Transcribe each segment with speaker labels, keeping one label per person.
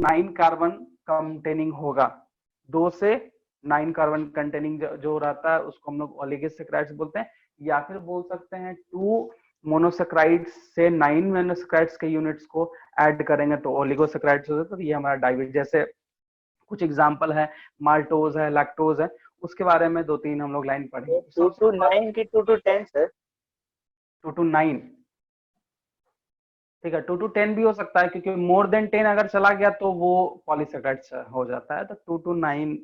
Speaker 1: 9 carbon containing होगा। 2 से 9 carbon containing जो रहता है उसको हम लोग ओलिगोसैकेराइड्स बोलते हैं, या फिर बोल सकते हैं 2 मोनोसैकेराइड्स से 9 मोनोसैकेराइड्स के यूनिट्स को ऐड करेंगे तो ओलिगोसैकेराइड्स हो जाता है। तो ये हमारा डाइविड, जैसे कुछ एग्जांपल है, माल्टोज है, लैक्टोज है, उसके बारे में 2-3 हम लोग लाइन पढ़ेंगे।
Speaker 2: 2 to 9 की 2 to 10 सर?
Speaker 1: 2 to 9, ठीक है, 2 to 10 भी हो सकता है, क्योंकि मोर देन 10 अगर चला गया तो वो पॉलीसैकेराइड्स हो जाता है। तो 2 to 9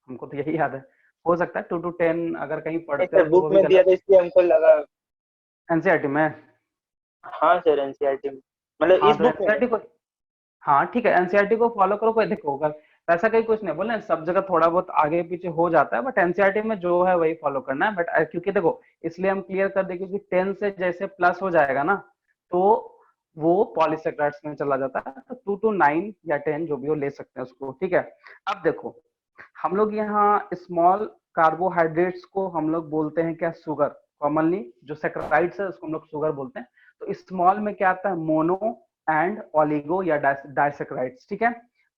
Speaker 1: हमको तो यही याद है, हो सकता है 2 to 10 अगर कहीं पढ़ते हो
Speaker 2: सर
Speaker 1: तो
Speaker 2: बुक
Speaker 1: वो भी
Speaker 2: में दिया
Speaker 1: गलत।
Speaker 2: था इसलिए हमको लगा।
Speaker 1: एनसीईआरटी में?
Speaker 2: हाँ सर, एनसीईआरटी में, मतलब
Speaker 1: हाँ
Speaker 2: इस
Speaker 1: तो
Speaker 2: बुक में नहीं।
Speaker 1: एनसीईआरटी को, हाँ ठीक है, एनसीईआरटी को फॉलो करो, कोई देखो अगर ऐसा कहीं कुछ नहीं बोले, सब जगह थोड़ा बहुत आगे पीछे हो जाता है, बट एनसीईआरटी में जो है वही फॉलो करना है। बट क्योंकि देखो, इसलिए हम क्लियर कर दे, क्योंकि 10 से जैसे प्लस हो जाएगा ना तो वो पॉलीसैकेराइड्स में चला जाता है। तो 2 to 9 या 10 जो भी हो ले सकते हैं उसको, ठीक है। अब देखो, हम लोग यहाँ स्मॉल कार्बोहाइड्रेट्स को हम लोग बोलते हैं क्या, शुगर। कॉमनली जो सैकराइड्स है उसको हम लोग शुगर बोलते हैं। तो स्मॉल में क्या आता है, मोनो एंड ओलिगो या डाइसैकराइड्स, ठीक है।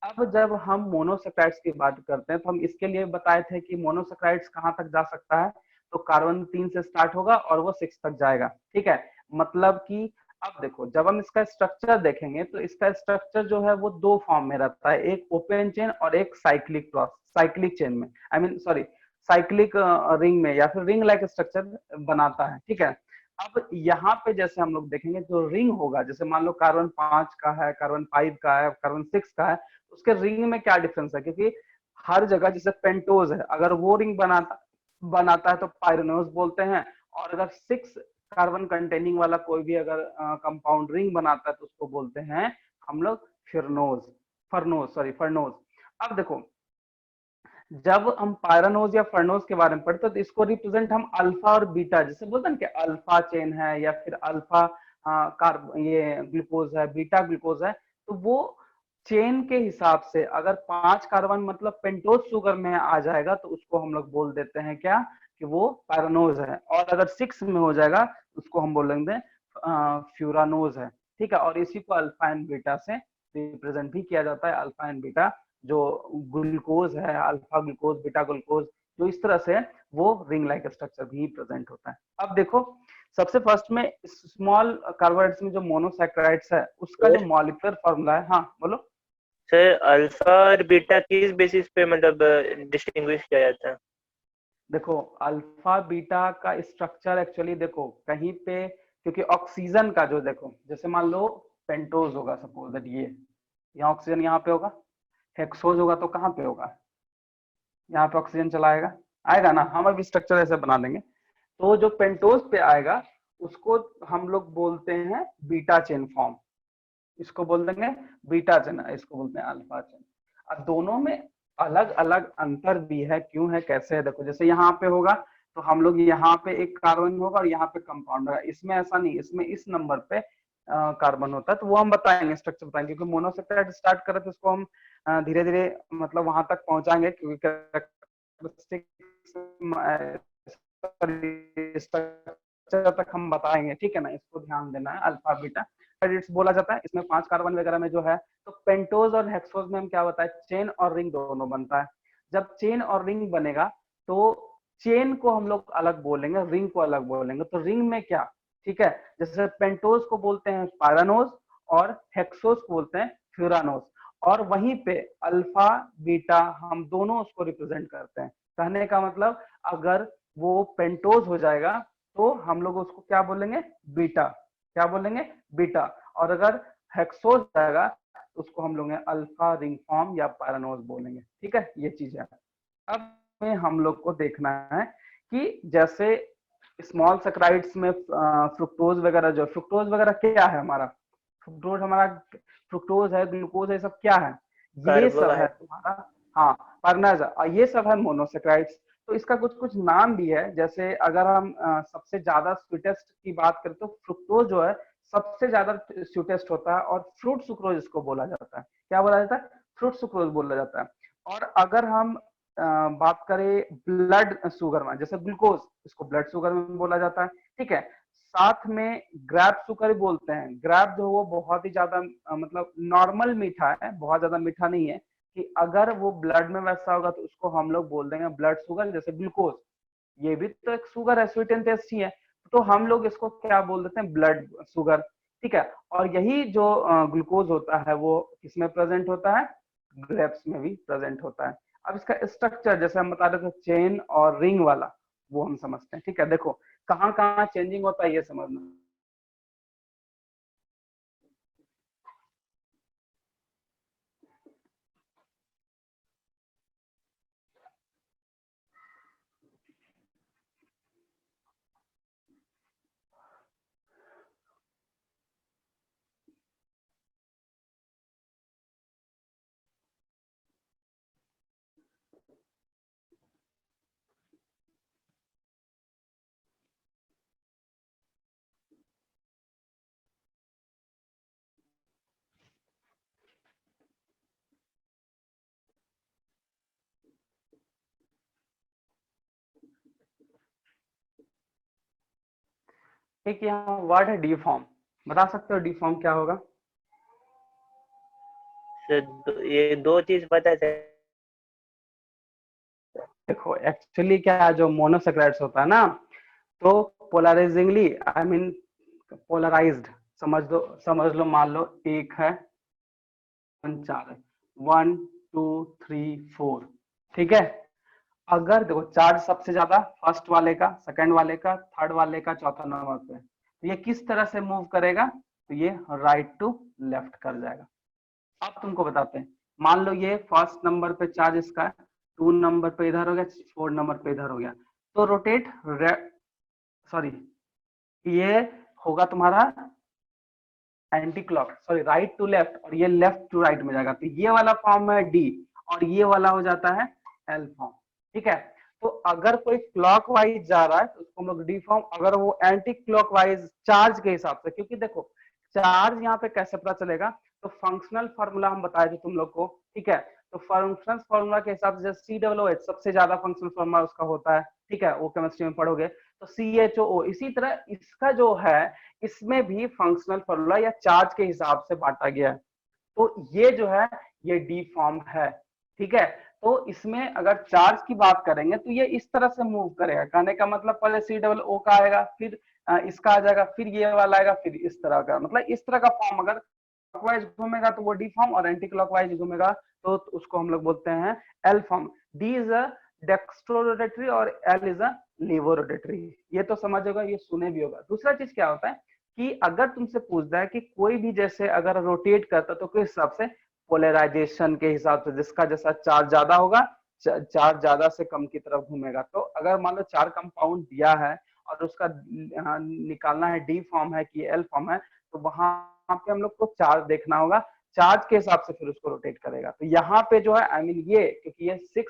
Speaker 1: अब जब हम मोनोसैकराइड्स की बात करते हैं तो हम इसके लिए बताए थे कि मोनोसैकराइड्स कहाँ तक जा सकता है, तो कार्बन 3 से स्टार्ट होगा और वो 6 तक जाएगा, ठीक है। मतलब कि अब देखो, जब हम इसका स्ट्रक्चर देखेंगे तो इसका स्ट्रक्चर जो है वो 2 फॉर्म में रहता है, एक ओपन चेन और एक साइक्लिक चेन में, I mean sorry, cyclic ring में, या फिर रिंग लाइक स्ट्रक्चर बनाता है, ठीक है। अब यहाँ पे जैसे हम लोग देखेंगे जो रिंग होगा, जैसे मान लो कार्बन 5 का है, कार्बन 5 का है, कार्बन 6 का है, उसके रिंग में क्या डिफरेंस है, क्योंकि हर जगह जैसे पेंटोज है, अगर वो रिंग बनाता है तो पायरेनोज बोलते हैं, और अगर 6 कार्बन कंटेनिंग वाला कोई भी अगर कंपाउंड रिंग बनाता है तो उसको बोलते हैं हम लोग फर्नोज। अब देखो, जब हम पायरानोज या फर्नोज के बारे में पढ़ते हैं तो इसको रिप्रेजेंट हम अल्फा और बीटा, जैसे बोलते हैं कि अल्फा चेन है या फिर अल्फा कार्ब ये ग्लूकोज है, बीटा ग्लूकोज है, तो वो चेन के हिसाब से अगर 5 कार्बन मतलब पेंटोज शुगर में आ जाएगा तो उसको हम लोग बोल देते हैं क्या, कि वो पायरानोज है। और अगर 6 में हो जाएगा उसको हम बोलेंगे फ्यूरानोज है, ठीक है। और इसी को अल्फा एंड बीटा से रिप्रेजेंट भी किया जाता है, अल्फा एंड बीटा जो ग्लूकोज है, अल्फा ग्लूकोज, बीटा ग्लूकोज, जो इस तरह से वो रिंग लाइक स्ट्रक्चर भी प्रेजेंट होता है। अब देखो, सबसे फर्स्ट में स्मॉल कार्बोहाइड्रेट्स में जो मोनोसैकेराइड्स है उसका जो
Speaker 2: सर
Speaker 1: मॉलिक्यूलर फॉर्मूला है, हाँ बोलो।
Speaker 2: सर, अल्फा और बीटा किस बेसिस पे मतलब डिस्टिंग्विश किया जाता है?
Speaker 1: देखो, अल्फा बीटा का स्ट्रक्चर एक्चुअली देखो कहीं पे, क्योंकि ऑक्सीजन का जो, देखो जैसे मान लो पेंटोज होगा, सपोज दैट ये यहाँ ऑक्सीजन यहाँ पे होगा, हेक्सोज होगा तो कहाँ पे होगा, यहाँ पे ऑक्सीजन चला आएगा, आएगा ना, हम अभी स्ट्रक्चर ऐसे बना देंगे। तो जो पेंटोज पे आएगा उसको हम लोग बोलते हैं बीटा चेन फॉर्म, इसको बोल देंगे बीटा चेन, इसको बोलते हैं अल्फा चेन। अब दोनों में अलग अलग अंतर भी है, क्यों है कैसे है, देखो जैसे यहाँ पे होगा तो हम लोग यहाँ पे एक कार्बन होगा और यहाँ पे कंपाउंड होगा, इसमें ऐसा नहीं, इसमें इस नंबर पे कार्बन होता है, तो वो हम बताएंगे, स्ट्रक्चर बताएंगे, क्योंकि मोनोसैकेराइड स्टार्ट करें तो इसको हम धीरे धीरे मतलब वहां तक पहुंचाएंगे, क्योंकि स्ट्रक्चर तक हम बताएंगे, ठीक है ना, इसको ध्यान देना है। अल्फा बीटा बोला जाता है, इसमें 5 कार्बन वगैरह में जो है, तो पेंटोज और हेक्सोज में हम क्या बताए, चेन और रिंग दोनों बनता है। जब चेन और रिंग बनेगा तो चेन को हम लोग अलग बोलेंगे, रिंग को अलग बोलेंगे। तो रिंग में क्या, ठीक है, जैसे पेंटोज को बोलते हैं पायरानोज और हेक्सोज को बोलते हैं फ्यूरानोज, और वहीं पे अल्फा बीटा हम दोनों उसको रिप्रेजेंट करते हैं। कहने का मतलब, अगर वो पेंटोज हो जाएगा तो हम लोग उसको क्या बोलेंगे, बीटा, क्या बोलेंगे, बीटा। और अगर हेक्सोज जाएगा तो उसको हम लोग अल्फा रिंग फॉर्म या पैरानोज बोलेंगे, ठीक है, ये चीज है। अब में हम लोग को देखना है कि जैसे स्मॉल सैकराइड्स में फ्रुक्टोज वगैरह, जो फ्रुक्टोज वगैरह क्या है हमारा, फ्रुक्टोज हमारा, फ्रुक्टोज है, ग्लूकोज है, सब क्या है, ये सब है
Speaker 2: कार्बोहाइड्रेट।
Speaker 1: तुम्हारा, हाँ पर्नाज, ये सब है मोनोसेक्राइड्स। तो इसका कुछ कुछ नाम भी है, जैसे अगर हम सबसे ज्यादा स्वीटेस्ट की बात करें तो फ्रुक्टोज जो है सबसे ज्यादा स्वीटेस्ट होता है, और फ्रूट सुक्रोज इसको बोला जाता है, क्या बोला जाता है, फ्रूट सुक्रोज बोला जाता है। और अगर हम बात करें ब्लड शुगर में, जैसे ग्लूकोज, इसको ब्लड शुगर में बोला जाता है, ठीक है। साथ में ग्रैप शुगर बोलते हैं। ग्रैप जो वो बहुत ही ज्यादा मतलब नॉर्मल मीठा है, बहुत ज्यादा मीठा नहीं है, कि अगर वो ब्लड में वैसा होगा तो उसको हम लोग बोल देंगे ब्लड शुगर, जैसे ग्लूकोज, ये भी तो एक शुगर है, स्वीट एंड टेस्टी है, तो हम लोग इसको क्या बोल देते हैं, ब्लड शुगर। ठीक है, और यही जो ग्लूकोज होता है वो किसमें प्रेजेंट होता है, ग्रेप्स में भी प्रेजेंट होता है। अब इसका स्ट्रक्चर जैसे हम बता रहे थे चेन और रिंग वाला, वो हम समझते हैं। ठीक है, देखो कहाँ कहाँ चेंजिंग होता है ये समझना। एक यहाँ वर्ड है डीफॉर्म, बता सकते हो डीफॉर्म क्या होगा?
Speaker 2: सर ये दो चीज पता है।
Speaker 1: देखो एक्चुअली क्या है, जो मोनोसेक्राइड्स होता है ना, तो पोलराइजिंगली आई मीन पोलराइज्ड, समझ लो, मान लो एक है, चार है, 1 2 3 4, ठीक है। अगर देखो चार्ज सबसे ज्यादा फर्स्ट वाले का, सेकंड वाले का, थर्ड वाले का, चौथा नंबर पे, तो ये किस तरह से मूव करेगा, तो ये राइट टू लेफ्ट कर जाएगा। अब तुमको बताते हैं, मान लो ये फर्स्ट नंबर पे चार्ज इसका है, 2 नंबर पे इधर हो गया, 4 नंबर पे इधर हो गया, तो रोटेट, सॉरी, ये होगा तुम्हारा anti clock, sorry right to left, और ये लेफ्ट टू राइट में जाएगा, तो ये वाला फॉर्म है डी, और ये वाला हो जाता है एल फॉर्म। ठीक है, तो अगर कोई क्लॉकवाइज जा रहा है तो उसको हम लोग डी फॉर्म, अगर वो एंटी क्लॉकवाइज चार्ज के हिसाब से, क्योंकि देखो चार्ज यहाँ पे कैसे पता चलेगा, तो फंक्शनल फार्मूला हम बताए थे तुम लोग को। ठीक है, तो फंक्शनल फार्मूला के हिसाब से COOH सबसे ज्यादा फंक्शनल फार्मूला उसका होता है। ठीक है, वो केमिस्ट्री में पढ़ोगे, तो CHOO, इसी तरह इसका जो है, इसमें भी फंक्शनल फार्मूला या चार्ज के हिसाब से बांटा गया है। तो ये जो है ये डी फॉर्म है। ठीक है, तो इसमें अगर चार्ज की बात करेंगे तो ये इस तरह से मूव करेगा, कहने का मतलब पहले COO का आएगा, फिर इसका आ जाएगा, फिर ये वाला आएगा, फिर इस तरह का, मतलब इस तरह का फॉर्म। अगर क्लॉकवाइज घूमेगा तो वो डी फॉर्म, और एंटी क्लॉकवाइज घूमेगा तो उसको हम लोग बोलते हैं L form. D is a dextrorotatory और एल इज अ लीवोरोटेटरी। ये तो समझ होगा, ये सुने भी होगा। दूसरा चीज क्या होता है कि अगर तुमसे पूछता है कि कोई भी जैसे अगर रोटेट करता तो किस हिसाब से, पोलराइजेशन के हिसाब से, जिसका जैसा चार्ज ज्यादा होगा, चार्ज ज्यादा से कम की तरफ घूमेगा। तो अगर मान लो 4 कंपाउंड दिया है और उसका निकालना है डी फॉर्म है कि एल फॉर्म है, तो वहां पे हम लोग को चार्ज देखना होगा, चार्ज के हिसाब से फिर उसको रोटेट करेगा। तो यहाँ पे जो है आई मीन ये, क्योंकि ये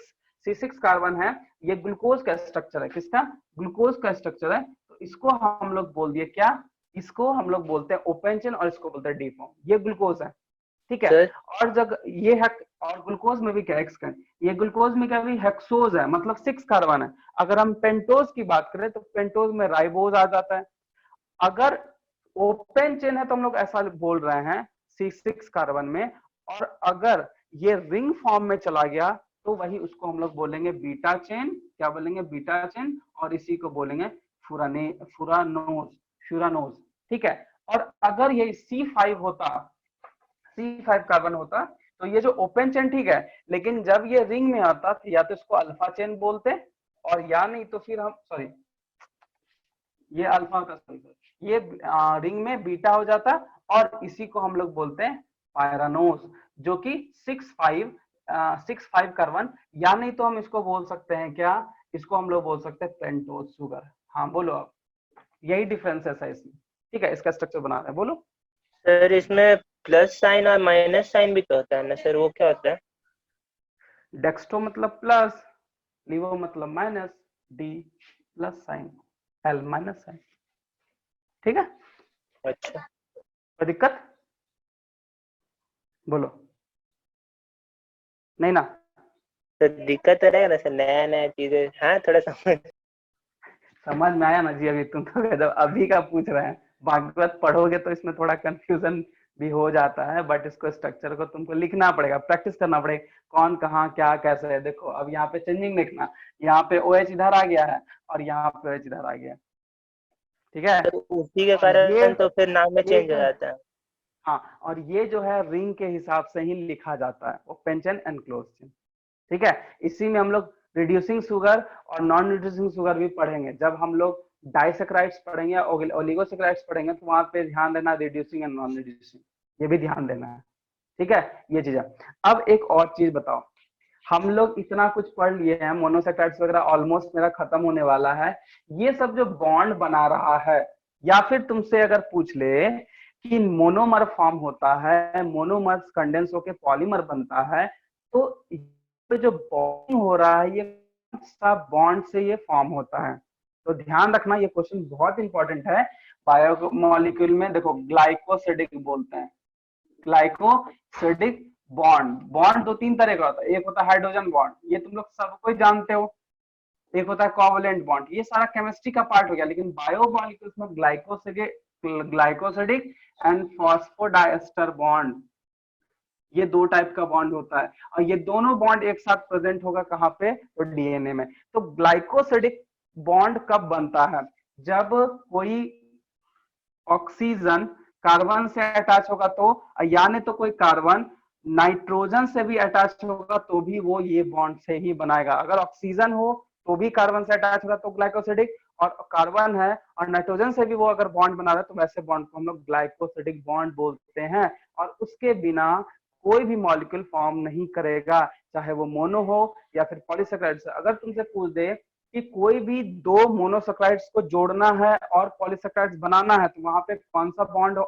Speaker 1: C6 कार्बन है, ये ग्लूकोज का स्ट्रक्चर है, किसका, ग्लूकोज का स्ट्रक्चर है, तो इसको हम लोग बोल दिए क्या, इसको हम लोग बोलते हैं ओपन चेन, और इसको बोलते हैं डी फॉर्म। ये ग्लूकोज है। ठीक है,
Speaker 2: सर
Speaker 1: और जब ये है, और ग्लूकोज में भी क्या है, ये ग्लूकोज में क्या भी हेक्सोज है, मतलब 6 कार्बन है। अगर हम पेंटोज की बात करें तो पेंटोज में राइबोज आ जाता है। अगर ओपन चेन है तो हम लोग ऐसा बोल रहे हैं C6 कार्बन में, और अगर ये रिंग फॉर्म में चला गया तो वही उसको हम लोग बोलेंगे बीटा चेन, क्या बोलेंगे, बीटा चेन, और इसी को बोलेंगे फुरानोज, फ्यूरानोज। ठीक है, और अगर ये C5 होता, C5 कार्बन होता, तो ये जो ओपन चेन, ठीक है, लेकिन जब ये रिंग में आता तो या तो इसको अल्फा चेन बोलते, और या नहीं तो फिर हम, सॉरी ये अल्फा होता, सॉरी ये रिंग में बीटा हो जाता, और इसी को हम लोग बोलते हैं पायरानोज, जो कि 6 5 कार्बन, या नहीं तो हम इसको बोल सकते हैं क्या, इसको हम लोग बोल सकते हैं पेंटोज शुगर। हाँ बोलो आप, यही डिफरेंस है इसमें। ठीक है, इसका स्ट्रक्चर बना रहे हैं, बोलो।
Speaker 2: सर इसमें प्लस साइन और माइनस साइन भी तो होता है ना सर, वो क्या होता है?
Speaker 1: डेक्स्ट्रो मतलब प्लस, लिवो मतलब minus, D plus sign, L minus sign. ठीक है,
Speaker 2: अच्छा
Speaker 1: कोई दिक्कत, बोलो, नहीं ना?
Speaker 2: तो दिक्कत तो रहेगा ना सर, नया नया चीजें, हाँ थोड़ा समझ।
Speaker 1: समझ में आया ना जी? अभी तुम तो जब अभी का पूछ रहे हैं, भागवत पढ़ोगे तो इसमें थोड़ा कंफ्यूजन भी हो जाता है, बट इसको स्ट्रक्चर को तुमको लिखना पड़ेगा, प्रैक्टिस करना पड़ेगा, कौन कहाँ क्या कैसे है। देखो अब यहाँ पे चेंजिंग देखना, यहाँ पे ओ एच इधर आ गया है और यहाँ पे OH इधर आ गया, ठीक है।
Speaker 2: तो उसी के
Speaker 1: और ये
Speaker 2: कारण तो फिर नाम में
Speaker 1: ये
Speaker 2: चेंज हो
Speaker 1: जो
Speaker 2: जाता है।
Speaker 1: हाँ, और ये जो है रिंग के हिसाब से ही लिखा जाता है, open chain and close chain, ठीक है। इसी में हम लोग रिड्यूसिंग शुगर और नॉन रिड्यूसिंग शुगर भी पढ़ेंगे। जब हम लोग डाइसेक्राइड्स पढ़ेंगे, ओलिगोसेक्राइड्स पढ़ेंगे, तो वहां पे ध्यान देना रिड्यूसिंग एंड नॉन रिड्यूसिंग, ये भी ध्यान देना है, ठीक है। ये चीज है। अब एक और चीज बताओ, हम लोग इतना कुछ पढ़ लिए हैं, मोनोसेक्राइड्स वगैरह ऑलमोस्ट मेरा खत्म होने वाला है। ये सब जो बॉन्ड बना रहा है, या फिर तुमसे अगर पूछ ले कि मोनोमर फॉर्म होता है, मोनोमर्स कंडेंस होकर पॉलीमर बनता है, तो पे जो बॉन्डिंग हो रहा है, ये सब बॉन्ड से ये फॉर्म होता है। तो ध्यान रखना, ये क्वेश्चन बहुत इंपॉर्टेंट है। बायोमोलिक्यूल में देखो ग्लाइकोसिडिक बोलते हैं, ग्लाइकोसिडिक बॉन्ड। बॉन्ड दो तीन तरह का होता है, एक होता है हाइड्रोजन बॉन्ड, ये तुम लोग सब कोई जानते हो, एक होता है कोवलेंट बॉन्ड, ये सारा केमिस्ट्री का पार्ट हो गया। लेकिन बायोमोलिक्यूल्स में ग्लाइकोसिडिक एंड फॉस्फोडाइस्टर बॉन्ड, ये दो टाइप का बॉन्ड होता है, और ये दोनों बॉन्ड एक साथ प्रेजेंट होगा कहाँ पे? तो डीएनए में। तो ग्लाइकोसिडिक बॉन्ड कब बनता है? जब कोई ऑक्सीजन कार्बन से अटैच होगा तो, यानी तो कोई कार्बन नाइट्रोजन से भी अटैच होगा तो भी वो ये बॉन्ड से ही बनाएगा। अगर ऑक्सीजन हो तो भी कार्बन से अटैच होगा तो ग्लाइकोसिडिक, और कार्बन है और नाइट्रोजन से भी वो अगर बॉन्ड बना रहा है तो वैसे बॉन्ड को हम लोग ग्लाइकोसिडिक बॉन्ड बोलते हैं। और उसके बिना कोई भी मॉलिक्यूल फॉर्म नहीं करेगा, चाहे वो मोनो हो या फिर पॉलीसेकेराइड। अगर तुमसे पूछ दे कि कोई भी दो मोनोसेक्राइड्स को जोड़ना है और पॉलीसेक्राइड्स बनाना है, तो वहां पे कौन सा बॉन्ड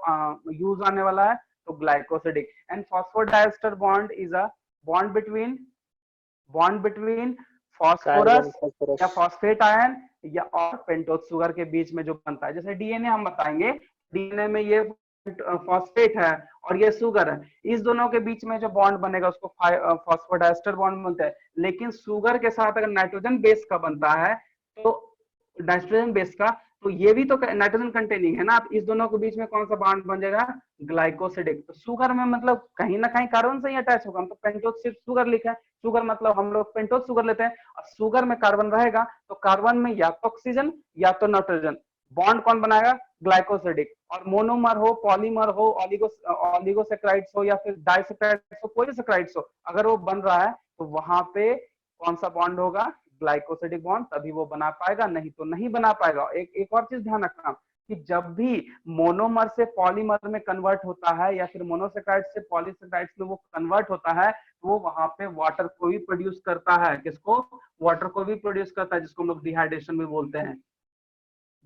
Speaker 1: यूज आने वाला है? तो glycosidic. And phosphodiester bond is a bond between
Speaker 2: carbon
Speaker 1: phosphorus या
Speaker 2: फास्फोरस।
Speaker 1: फॉस्फेट आयन या और पेंटोज शुगर के बीच में जो बनता है। जैसे डीएनए हम बताएंगे, डीएनए में ये फॉस्फेट है और ये शुगर है, इस दोनों के बीच में जो बॉन्ड बनेगा उसको फॉस्फोडाइस्टर बॉन्ड बोलते हैं। लेकिन शुगर के साथ अगर नाइट्रोजन बेस का बनता है, तो नाइट्रोजन बेस का, तो ये भी तो नाइट्रोजन कंटेनिंग है ना, आप इस दोनों के बीच में कौन सा बॉन्ड बन जाएगा? ग्लाइकोसिडिक। तो शुगर में मतलब कहीं ना कहीं कार्बन से ही अटैच होगा, हम तो पेंटोज सिर्फ शुगर लिखा है, शुगर मतलब हम लोग पेंटोज शुगर लेते हैं, और शुगर में कार्बन रहेगा तो कार्बन में या तो ऑक्सीजन या तो नाइट्रोजन, बॉन्ड कौन बनाएगा? ग्लाइकोसिडिक। और मोनोमर हो, पॉलीमर हो, ऑलिगोसेक्राइड्स हो या फिर डाइसेक्राइड्स हो, कोई भी सेक्राइड्स हो, अगर वो बन रहा है तो वहां पे कौन सा बॉन्ड होगा? ग्लाइकोसिडिक बॉन्ड, तभी वो बना पाएगा, नहीं तो नहीं बना पाएगा। एक और चीज ध्यान रखना कि जब भी मोनोमर से पॉलीमर में कन्वर्ट होता है या फिर मोनोसेक्राइड से पॉलीसेक्राइड्स में वो कन्वर्ट होता है, तो वो वहां पे वाटर को भी प्रोड्यूस करता है। किसको? वाटर को भी प्रोड्यूस करता है, जिसको हम लोग डिहाइड्रेशन भी बोलते हैं।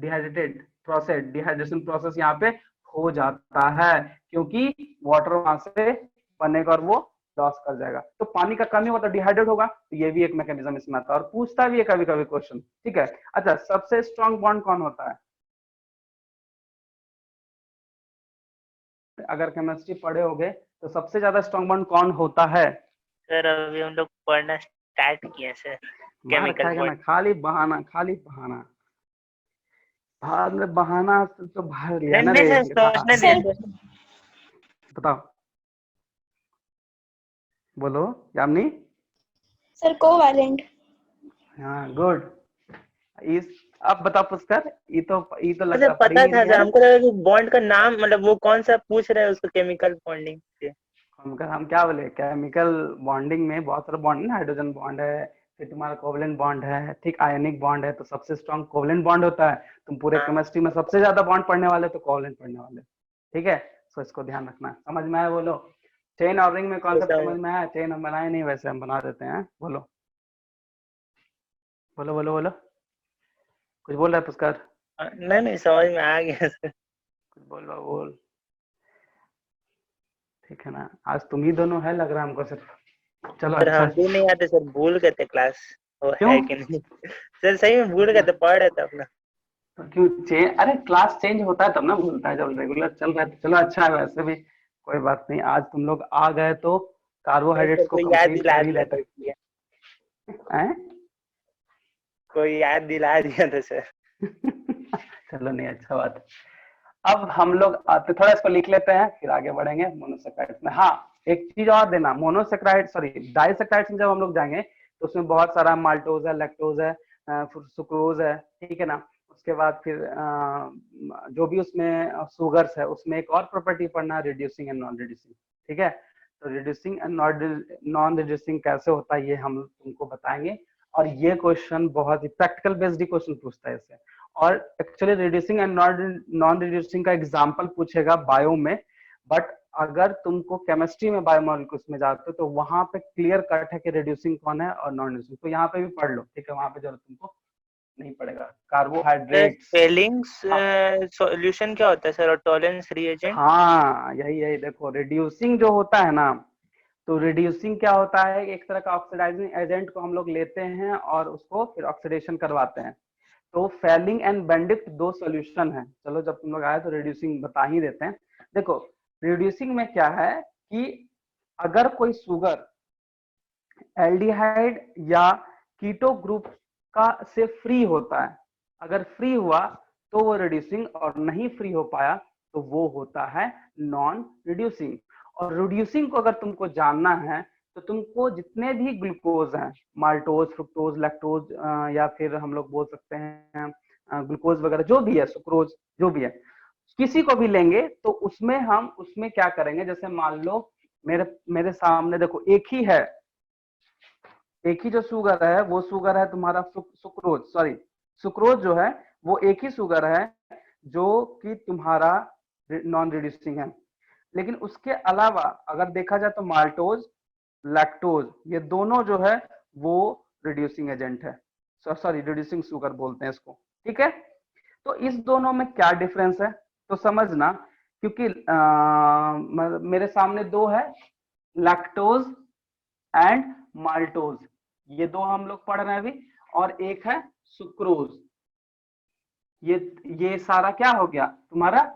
Speaker 1: डिहाइड्रेटेड प्रोसेस, डिहाइड्रेशन प्रोसेस यहाँ पे हो जाता है, क्योंकि वाटर वहां से बनेगा और वो लॉस कर जाएगा। तो पानी का कमी होगा तो डिहाइड्रेट होगा, तो ये भी एक मैकेनिज्म इसमें आता है, और पूछता भी है कभी कभी क्वेश्चन, ठीक है। अच्छा, सबसे स्ट्रॉन्ग बॉन्ड कौन होता है? अगर केमिस्ट्री पढ़े होगे तो सबसे ज्यादा स्ट्रॉन्ग बॉन्ड कौन होता है?
Speaker 2: सर अभी हम लोग पढ़ना स्टार्ट किए सर,
Speaker 1: मार
Speaker 2: केमिकल
Speaker 1: खाएगा ना,
Speaker 2: बॉन्ड।
Speaker 1: खाली बहाना, खाली बहाना, बाद में बहाना तो भाग लिया
Speaker 2: नहीं
Speaker 1: ना
Speaker 2: नहीं
Speaker 1: रे
Speaker 2: सर,
Speaker 1: बेटा।
Speaker 2: सोचने
Speaker 3: सर
Speaker 2: दिया।
Speaker 1: बताओ, बोलो यामिनी।
Speaker 3: Sir covalent.
Speaker 1: हाँ गुड। इस अब बताओ पुष्कर, ये तो
Speaker 2: मुझे
Speaker 1: लग पढ़ ही
Speaker 2: पता
Speaker 1: नहीं
Speaker 2: था
Speaker 1: रही
Speaker 2: सर,
Speaker 1: है।
Speaker 2: हमको लगा कि बॉन्ड का नाम मतलब वो कौन सा पूछ रहे हैं उसको, केमिकल बॉन्डिंग से।
Speaker 1: हम क्या बोले, केमिकल बॉन्डिंग में बहुत सारे बॉन्ड है ना, हाइड्रोजन बॉन्ड है, फिर तुम्हारा कोवलेंट बॉन्ड है, ठीक, आयनिक बॉन्ड है, तो सबसे स्ट्रॉन्ग कोवलेंट बॉन्ड होता है। तुम पूरे
Speaker 2: हाँ
Speaker 1: केमिस्ट्री में सबसे ज्यादा बॉन्ड पढ़ने वाले तो कोवलेंट पढ़ने वाले, ठीक है। सो इसको ध्यान रखना। समझ में आया? बोलो। चेन और रिंग में
Speaker 2: तो
Speaker 1: कॉन्सेप्ट
Speaker 2: सर,
Speaker 1: समझ में आया? चेन हम बनाए नहीं, वैसे हम बना देते हैं। बोलो बोलो बोलो बोलो, कुछ बोल रहा है पुष्कर?
Speaker 2: नहीं नहीं समझ में आ गया सर।
Speaker 1: कुछ बोल रहा, बोल, ठीक है ना। आज तुम ही दोनों है लग रहा है हमको सिर्फ। चलो
Speaker 2: सर
Speaker 1: अच्छा।
Speaker 2: हम भी नहीं आते सर, भूल गए थे क्लास वो
Speaker 1: क्यों?
Speaker 2: है कि नहीं। सर सही में भूल गए थे, पढ़ रहे थे अपना।
Speaker 1: तो क्यों चेंज? अरे क्लास चेंज होता है तब ना भूलता है, जब रेगुलर चल रहा है तो चलो अच्छा है, वैसे भी कोई बात नहीं। आज तुम लोग आ गए तो
Speaker 2: नहीं सर,
Speaker 1: कार्बोहाइड्रेट्स को
Speaker 2: कोई याद
Speaker 1: कंप्लीट
Speaker 2: दिला
Speaker 1: कर ही
Speaker 2: दिया
Speaker 1: लेते
Speaker 2: था इसलिए।
Speaker 1: हैं।
Speaker 2: कोई याद दिला दिया था सर।
Speaker 1: चलो नहीं, अच्छा बात है। अब हम लोग आते, थोड़ा इसको लिख लेते हैं फिर आगे बढ़ेंगे मोनोसेक्राइड्स में। हाँ, एक चीज और देना, मोनोसेक्राइड सॉरी डाइसेक्राइड्स में जब हम लोग जाएंगे तो उसमें बहुत सारा माल्टोज है, लैक्टोज है, सुक्रोज है, ठीक है ना। उसके बाद फिर जो भी उसमें शुगर्स है उसमें एक और प्रॉपर्टी पढ़ना, रिड्यूसिंग एंड नॉन रिड्यूसिंग, ठीक है। तो रिड्यूसिंग एंड नॉन रिड्यूसिंग कैसे होता है ये हम तुमको बताएंगे। और ये क्वेश्चन बहुत ही प्रैक्टिकल बेस्ड क्वेश्चन पूछता है इससे। और actually reducing and non reducing का एग्जांपल पूछेगा बायो में, बट अगर तुमको केमिस्ट्री में बायोमोलिक्यूल्स में जाते हो तो वहां पे क्लियर कट है कि रिड्यूसिंग कौन है और नॉन रिड्यूसिंग, तो यहाँ पे भी पढ़ लो, ठीक है। वहां पे जरूरत तुमको नहीं पड़ेगा। कार्बोहाइड्रेट्स,
Speaker 2: स्पेलिंग्स सॉल्यूशन क्या होता है सर, और टॉलरेंस रिएजेंट?
Speaker 1: हाँ यही यही देखो, रिड्यूसिंग जो होता है ना, तो रिड्यूसिंग क्या होता है, एक तरह का ऑक्सीडाइजिंग एजेंट को हम लोग लेते हैं और उसको फिर ऑक्सीडेशन करवाते हैं। तो फेलिंग एंड बेंडिक्ट दो सॉल्यूशन है। चलो जब तुम लोग आए तो रिड्यूसिंग बता ही देते हैं। देखो रिड्यूसिंग में क्या है कि अगर कोई शुगर एल्डिहाइड या कीटो ग्रुप का से फ्री होता है, अगर फ्री हुआ तो वो रिड्यूसिंग, और नहीं फ्री हो पाया तो वो होता है नॉन रिड्यूसिंग। और रिड्यूसिंग को अगर तुमको जानना है तो तुमको जितने भी ग्लूकोज हैं, माल्टोज, फ्रुक्टोज, लैक्टोज, या फिर हम लोग बोल सकते हैं ग्लूकोज वगैरह, जो भी है, सुक्रोज, जो भी है, किसी को भी लेंगे तो उसमें हम उसमें क्या करेंगे, जैसे मान लो मेरे मेरे सामने देखो एक ही जो शुगर है वो शुगर है तुम्हारा सुक्रोज, सॉरी सुक्रोज जो है वो एक ही शुगर है जो कि तुम्हारा नॉन रिड्यूसिंग है। लेकिन उसके अलावा अगर देखा जाए तो माल्टोज, लैक्टोज, ये दोनों जो है वो रिड्यूसिंग एजेंट है, सॉरी रिड्यूसिंग शुगर बोलते हैं इसको, ठीक है। तो इस दोनों में क्या डिफरेंस है तो समझना, क्योंकि मेरे सामने दो है, लैक्टोज एंड माल्टोज, ये दो हम लोग पढ़ रहे हैं अभी, और एक है सुक्रोज। ये सारा क्या हो गया तुम्हारा,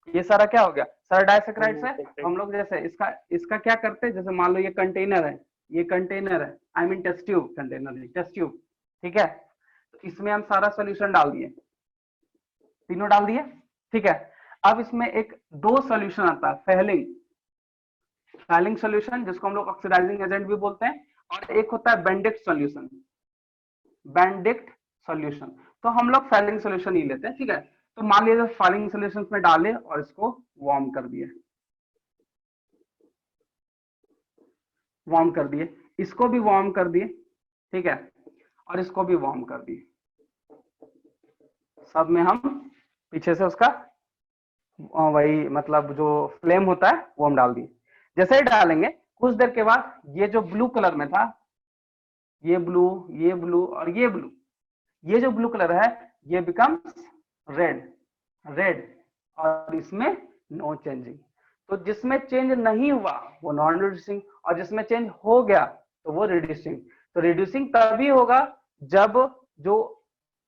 Speaker 1: ये सारा क्या हो गया, सारा डाइसेक्राइड्स है। हम लोग जैसे इसका इसका क्या करते हैं, जैसे मान लो ये कंटेनर है, ये कंटेनर है, I mean test tube, container नहीं टेस्ट ट्यूब, ठीक है। तो इसमें हम सारा सॉल्यूशन डाल दिए, तीनों डाल दिए, ठीक है। अब इसमें एक दो सॉल्यूशन आता है, फैलिंग सॉल्यूशन जिसको हम लोग ऑक्सीडाइजिंग एजेंट भी बोलते हैं, और एक होता है बेंडिक्ट सॉल्यूशन, बेंडिक्ट सॉल्यूशन। तो हम लोग फैलिंग सॉल्यूशन ही लेते हैं, ठीक है। तो मान लीजिए फैलिंग सॉल्यूशन में डाले और इसको वार्म कर दिए, वार्म कर दिए, इसको भी वार्म कर दिए, ठीक है, और इसको भी वार्म कर दिए, सब में हम पीछे से उसका वही मतलब जो फ्लेम होता है वो हम डाल दिए। जैसे ही डालेंगे कुछ देर के बाद ये जो ब्लू कलर में था, ये ब्लू और ये ब्लू, ये जो ब्लू कलर है ये बिकम्स रेड, और इसमें नो चेंजिंग। तो जिसमें चेंज नहीं हुआ वो नॉन रिड्यूसिंग, और जिसमें चेंज हो गया तो वो रिड्यूसिंग। तो रिड्यूसिंग तभी होगा जब जो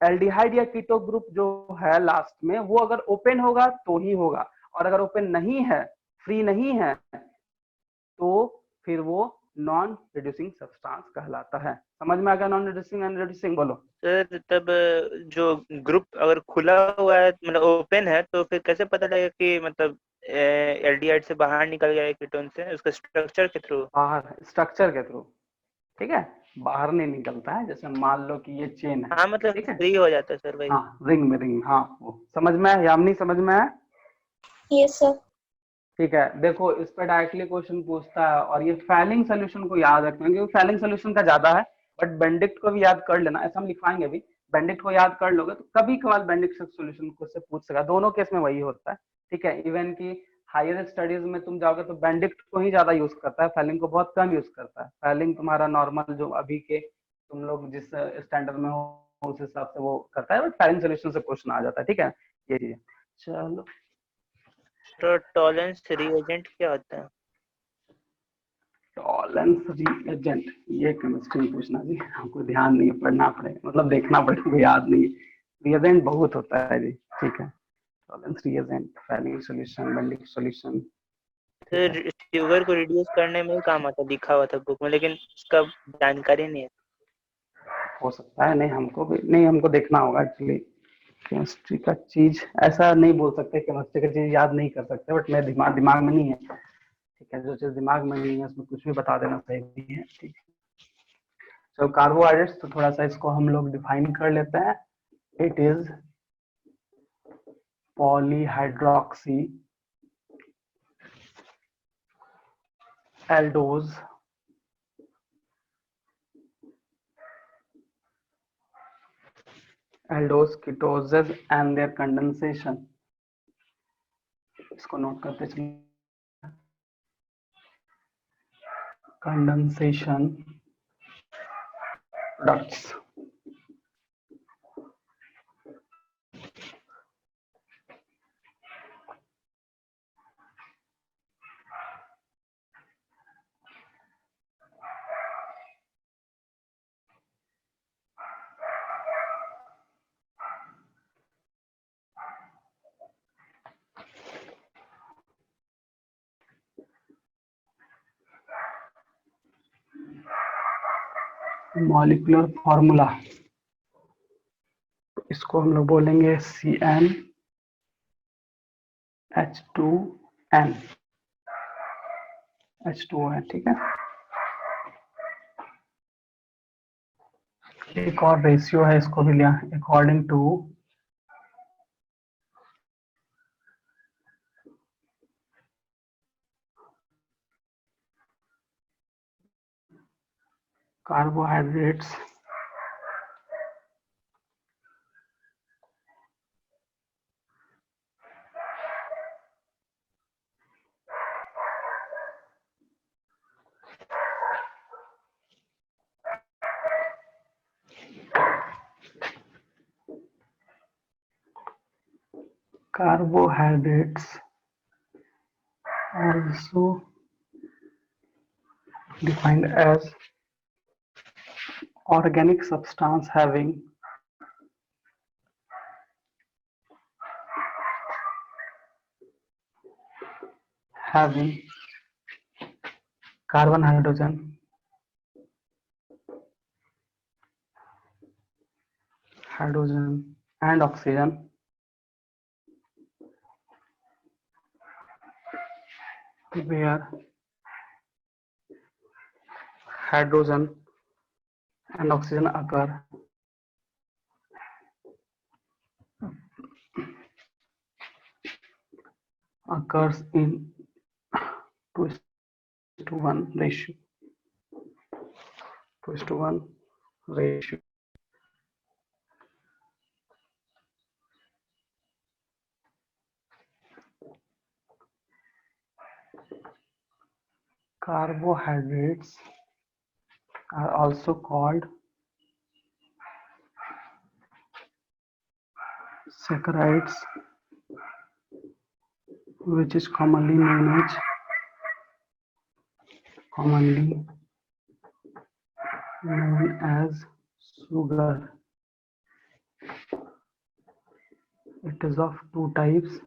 Speaker 1: एल्डिहाइड या कीटो ग्रुप जो है लास्ट में वो अगर ओपन होगा तो ही होगा, और अगर ओपन नहीं है, फ्री नहीं है, तो फिर वो नॉन रिड्यूसिंग सब्सटेंस कहलाता है। समझ में आ गया नॉन रिड्यूसिंग एंड रिड्यूसिंग? बोलो
Speaker 2: सर तब जो ग्रुप अगर खुला हुआ है मतलब ओपन है तो फिर कैसे पता लगेगा कि मतलब एल्डिहाइड से बाहर निकल गया है कीटोन से, उसका स्ट्रक्चर के थ्रू?
Speaker 1: बाहर, स्ट्रक्चर के थ्रू, ठीक है, बाहर नहीं निकलता है। जैसे मान लो कि ये चेन है,
Speaker 2: हाँ मतलब
Speaker 1: ठीक है,
Speaker 2: फ्री हो जाता है सर भाई।
Speaker 1: हाँ रिंग में रिंग, हाँ वो समझ में है, यामिनी समझ में है?
Speaker 3: Yes sir.
Speaker 1: ठीक है, देखो इस पे डायरेक्टली क्वेश्चन पूछता है, और ये फैलिंग सोल्यूशन को याद रखना क्योंकि फैलिंग सोल्यूशन का ज्यादा है, बट बेंडिक्ट को भी याद कर लेना, ऐसा हम लिखवाएंगे अभी। बेंडिक्ट को याद कर लोगे तो कभी कभार बेंडिक्ट सोल्यूशन को से पूछ सका, दोनों केस में वही होता है, ठीक है। इवन की हायर स्टडीज में तुम जाओगे तो बेंडिक्ट को ही ज्यादा यूज करता है, फैलिंग को बहुत कम यूज करता है। फैलिंग तुम्हारा नॉर्मल जो अभी के तुम लोग जिस स्टैंडर्ड में हो उस हिसाब से वो करता है, बट फैलिंग सोल्यूशन से क्वेश्चन आ जाता है, ठीक है। ये चीज चलो,
Speaker 2: तो टॉलरेंस रिएजेंट क्या होता है?
Speaker 1: टॉलरेंस रिएजेंट, ये केमिस्ट्री में पूछना जी, हमको ध्यान नहीं है, पढ़ना पड़ेगा, मतलब देखना पड़ेगा, याद नहीं है। रिएजेंट बहुत होता है जी, ठीक है। Tolerance reagent, falling solution, Benedict solution,
Speaker 2: sir sugar को रिड्यूस करने में ही काम आता, लिखा हुआ था बुक में, लेकिन उसका जानकारी नहीं है।
Speaker 1: हो सकता है, नहीं हमको भी नहीं, हमको देखना होगा एक्चुअली, केमिस्ट्री का चीज ऐसा नहीं बोल सकते, केमिस्ट्री का चीज याद नहीं कर सकते, बट मेरे दिमाग में नहीं है, ठीक है। जो चीज दिमाग में नहीं है उसमें कुछ भी बता देना सही नहीं है, ठीक है। तो कार्बोहाइड्रेट्स, तो थोड़ा सा इसको हम लोग डिफाइन कर लेते हैं। It is polyhydroxy aldose aldose ketoses and their condensation। इसको नोट करते चलिए, कंडेंसेशन प्रोडक्ट्स। मॉलिक्यूलर फॉर्मूला, इसको हम लोग बोलेंगे CnH2n, H2O है, ठीक है। एक और रेशियो है, इसको भी लिया, according to carbohydrates carbohydrates also defined as organic substance having carbon, hydrogen and oxygen where hydrogen and oxygen occurs in 2:1 ratio, 2:1 ratio। Carbohydrates are also called saccharides, which is commonly known as sugar। It is of two types.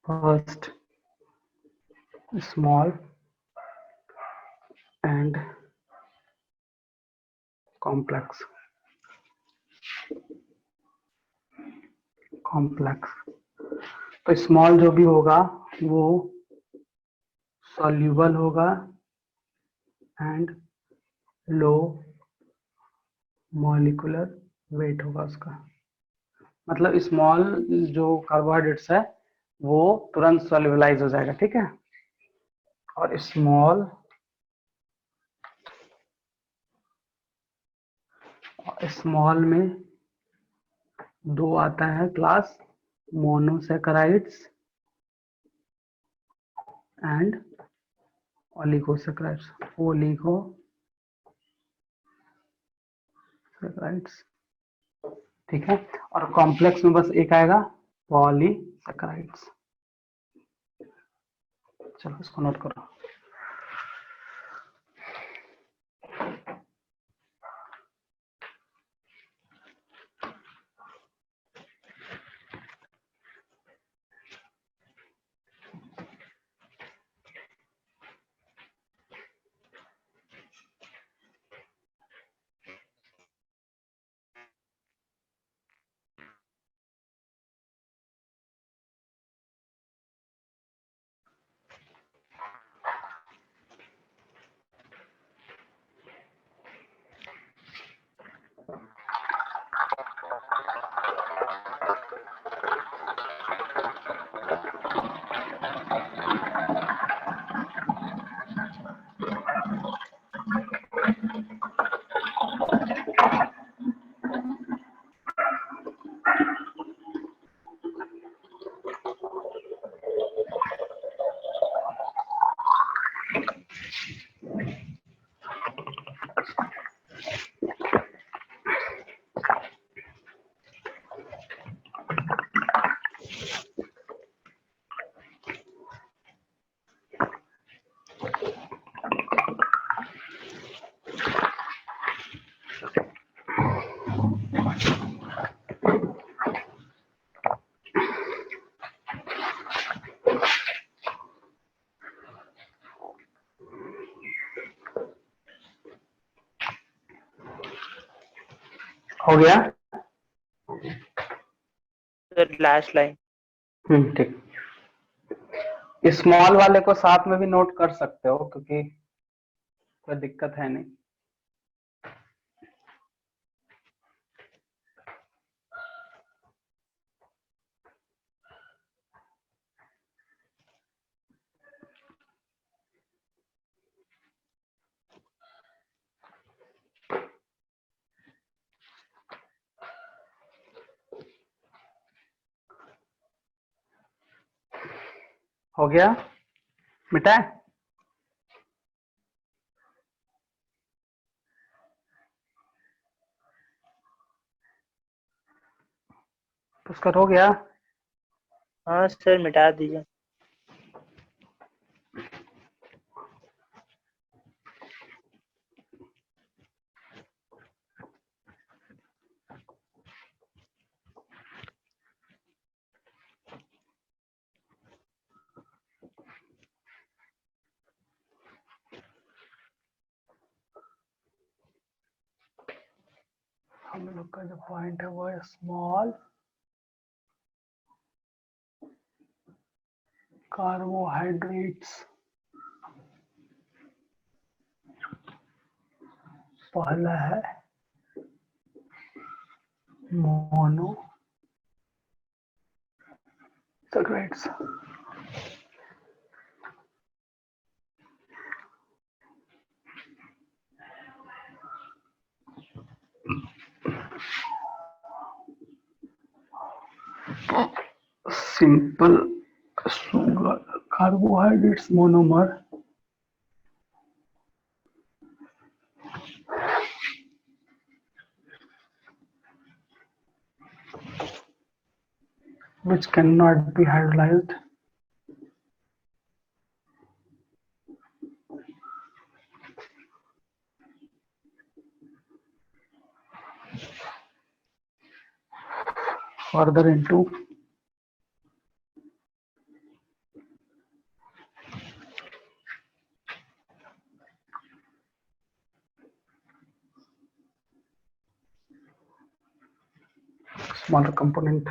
Speaker 1: First, small and complex। तो small जो भी होगा वो soluble होगा and low molecular weight होगा उसका। मतलब small जो कार्बोहाइड्रेट्स है वो तुरंत सॉल्युबलाइज हो जाएगा, ठीक है। और स्मॉल में दो आता है क्लास, मोनोसैकेराइड्स एंड ओलिगोसैकेराइड्स, ठीक है। और कॉम्प्लेक्स में बस एक आएगा, पॉलीसैकेराइड्स। चलो इसको नोट करो। हो गया?
Speaker 2: Sir last line.
Speaker 1: ठीक। स्मॉल वाले को साथ में भी नोट कर सकते हो क्योंकि कोई दिक्कत है नहीं। हो गया? मिटाए? पुष्कर हो गया?
Speaker 2: हाँ सर मिटा दीजिए।
Speaker 1: हम लोग का जो पॉइंट है वो है स्मॉल कार्बोहाइड्रेट्स। पहला है mono saccharides. Simple sugar carbohydrates monomer which cannot be hydrolyzed further into smaller component.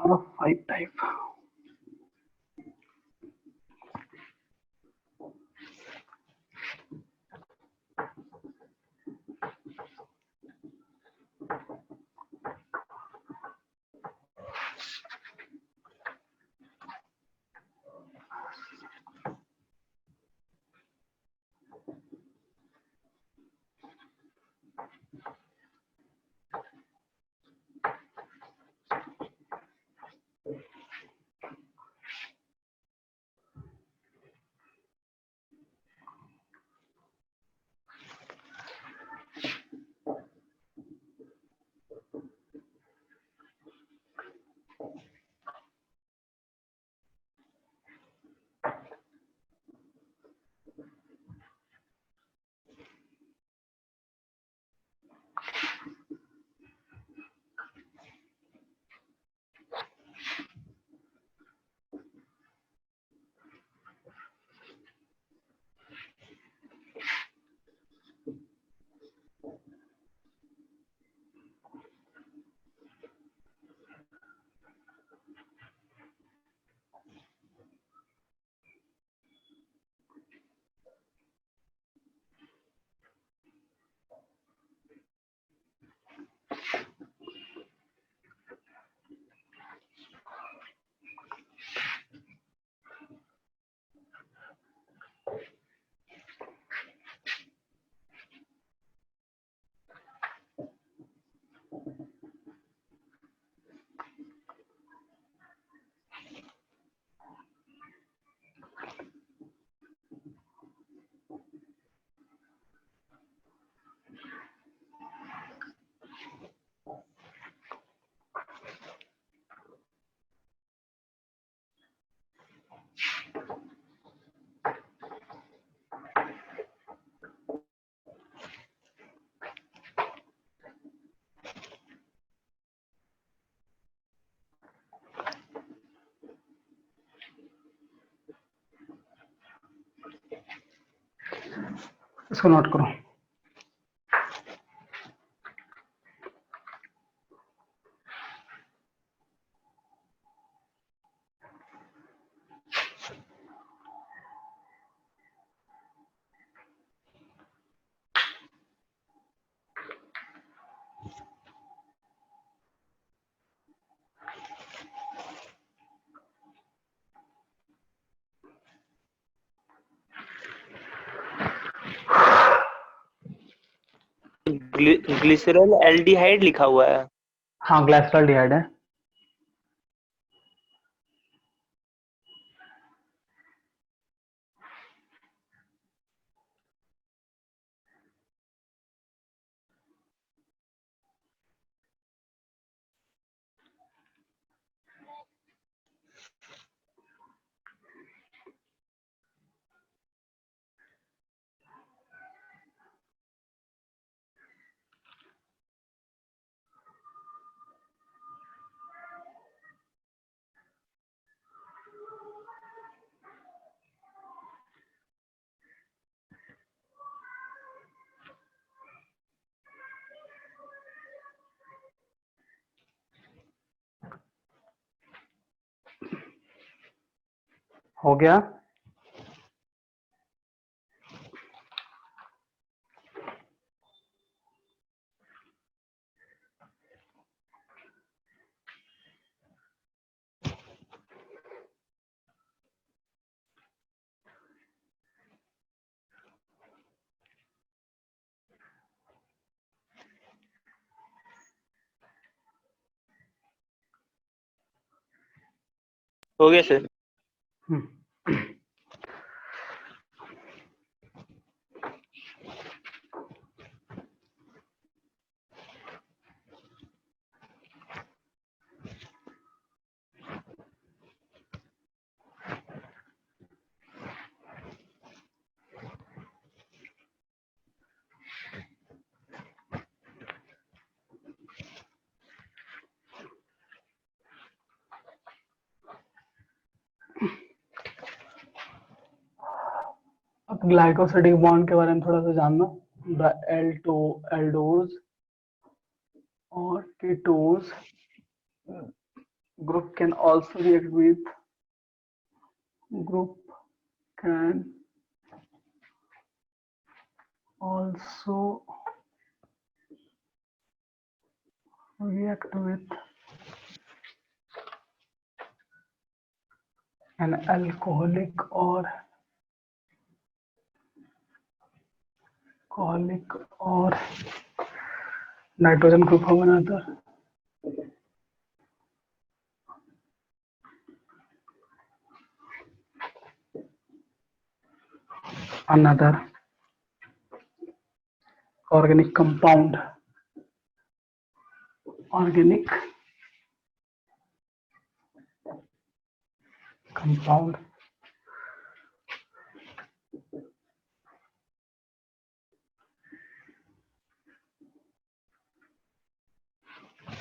Speaker 1: Or 5 type. इसको नोट करो।
Speaker 2: ग्लिसरॉल एल्डिहाइड लिखा हुआ है।
Speaker 1: हाँ, ग्लाइसरॉल्डिहाइड है। हो गया?
Speaker 2: हो गया सर।
Speaker 1: अब ग्लाइकोसिडिक बॉन्ड के बारे में थोड़ा सा जानना। The L2 aldose or ketose group can also react with group can also react with an alcoholic or nitrogen group of another organic compound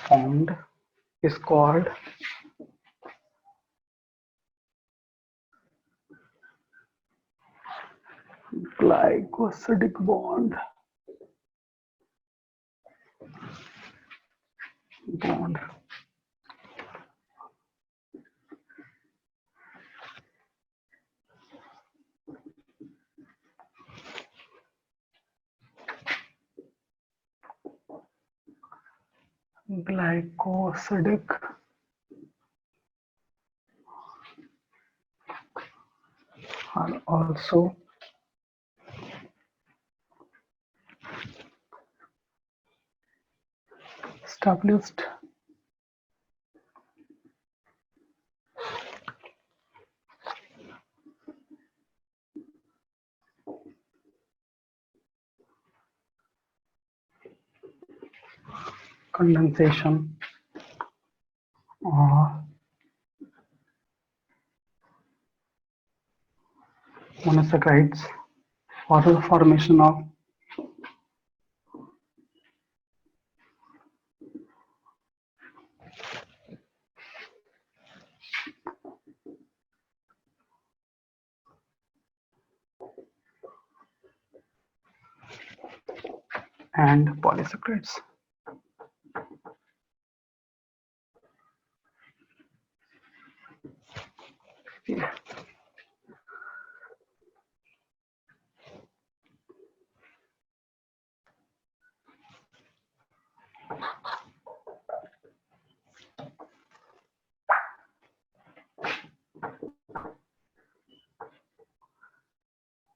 Speaker 1: formed is called glycosidic bond. Glycosidic are also established condensation or monosaccharides for the formation of and polysaccharides. Yeah.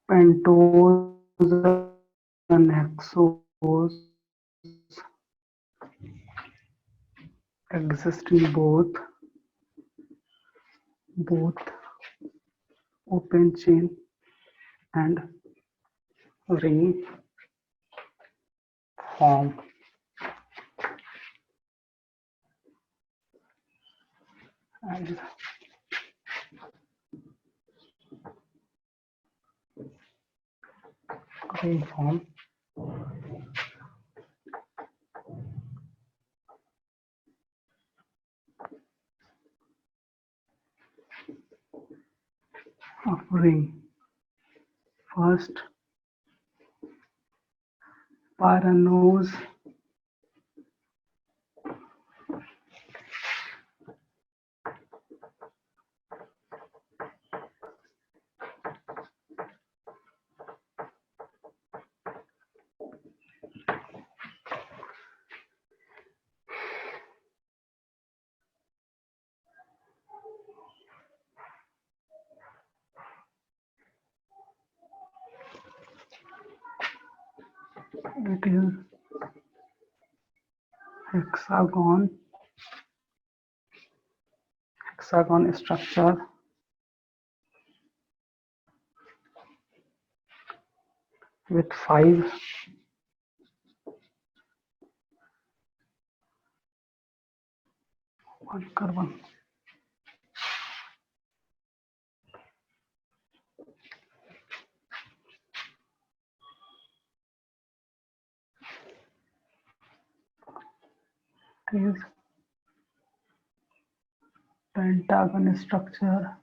Speaker 1: Pentose and hexose exist in both open chain and ring form. And ring form of ring. First, pyranose it is hexagon structure with 5 carbon. It is pentagon structure,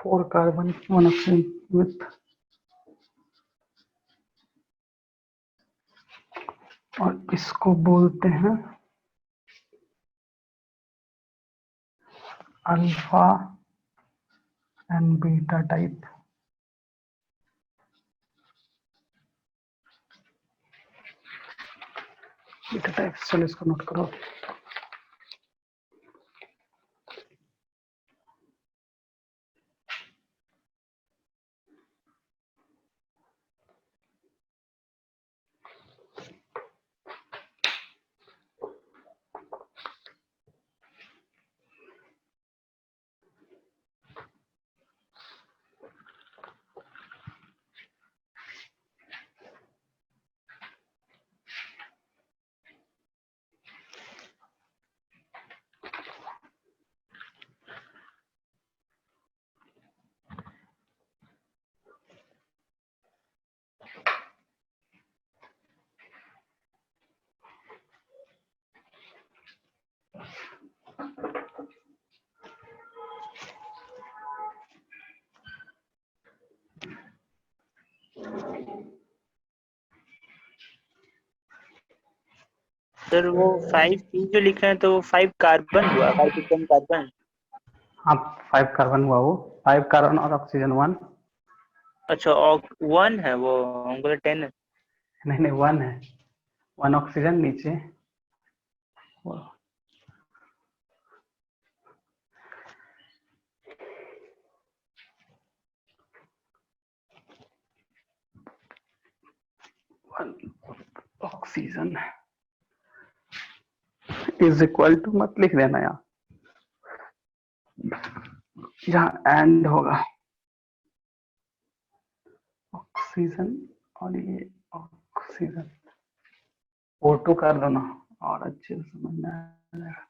Speaker 1: 4 carbon, 1 oxygen with और इसको बोलते हैं alpha and beta type. Beta type, चलो इसको note करो.
Speaker 2: Sir वो 5 जो लिख रहे हैं तो वो 5 कार्बन हुआ, 5 कार्बन.
Speaker 1: हाँ 5 कार्बन हुआ वो, 5 कार्बन और ऑक्सीजन 1.
Speaker 2: अच्छा 1 है वो, हमको 10 है.
Speaker 1: नहीं 1 है, 1 ऑक्सीजन नीचे. ऑक्सीजन इज इक्वल टू, मत लिख देना यहाँ, जहाँ एंड होगा ऑक्सीजन और ये ऑक्सीजन O2 कर दो ना और अच्छे से समझ में आ जाएगा.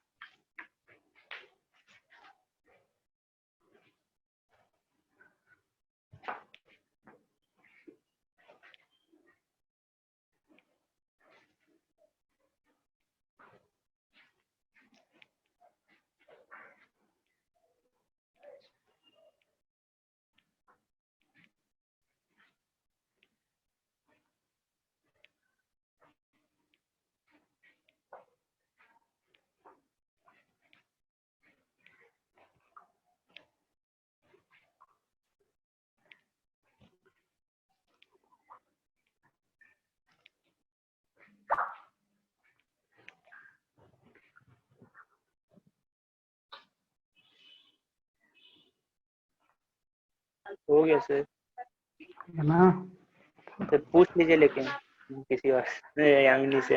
Speaker 2: हो गया सर।
Speaker 1: है ना?
Speaker 2: तो पूछ लीजिए लेकिन किसी और यामिनी से।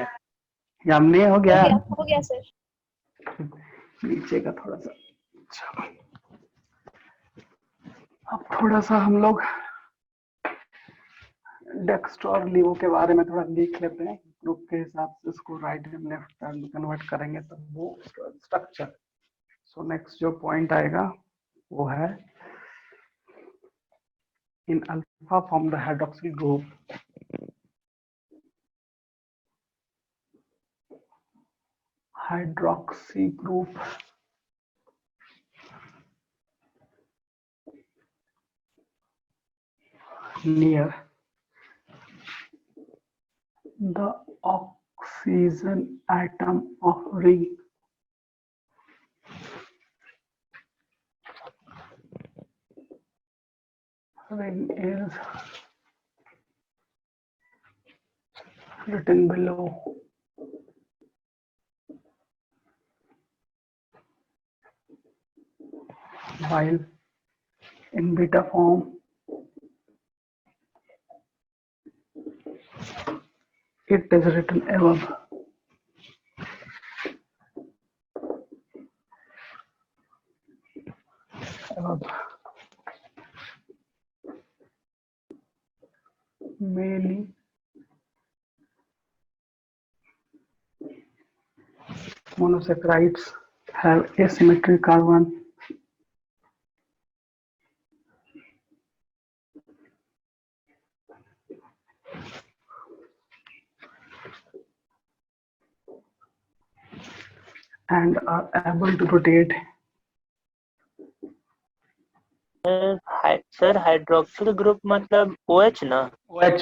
Speaker 1: यामिनी हो गया?
Speaker 3: हो गया सर।
Speaker 1: नीचे का थोड़ा सा। अच्छा, अब थोड़ा सा हम लोग डेक्स्ट और लीवो के बारे में थोड़ा देख लेते हैं। ग्रुप के हिसाब से इसको राइट एंड लेफ्ट में कन्वर्ट करेंगे तो वो स्ट्रक्चर। सो नेक्स्ट जो पॉइंट आएगा वो है in alpha form the hydroxyl group near the oxygen atom of ring is written below. While in beta form it is written above. Many monosaccharides have asymmetric carbon and are able to rotate.
Speaker 2: Sir hydroxyl group मतलब OH ना?
Speaker 1: OH.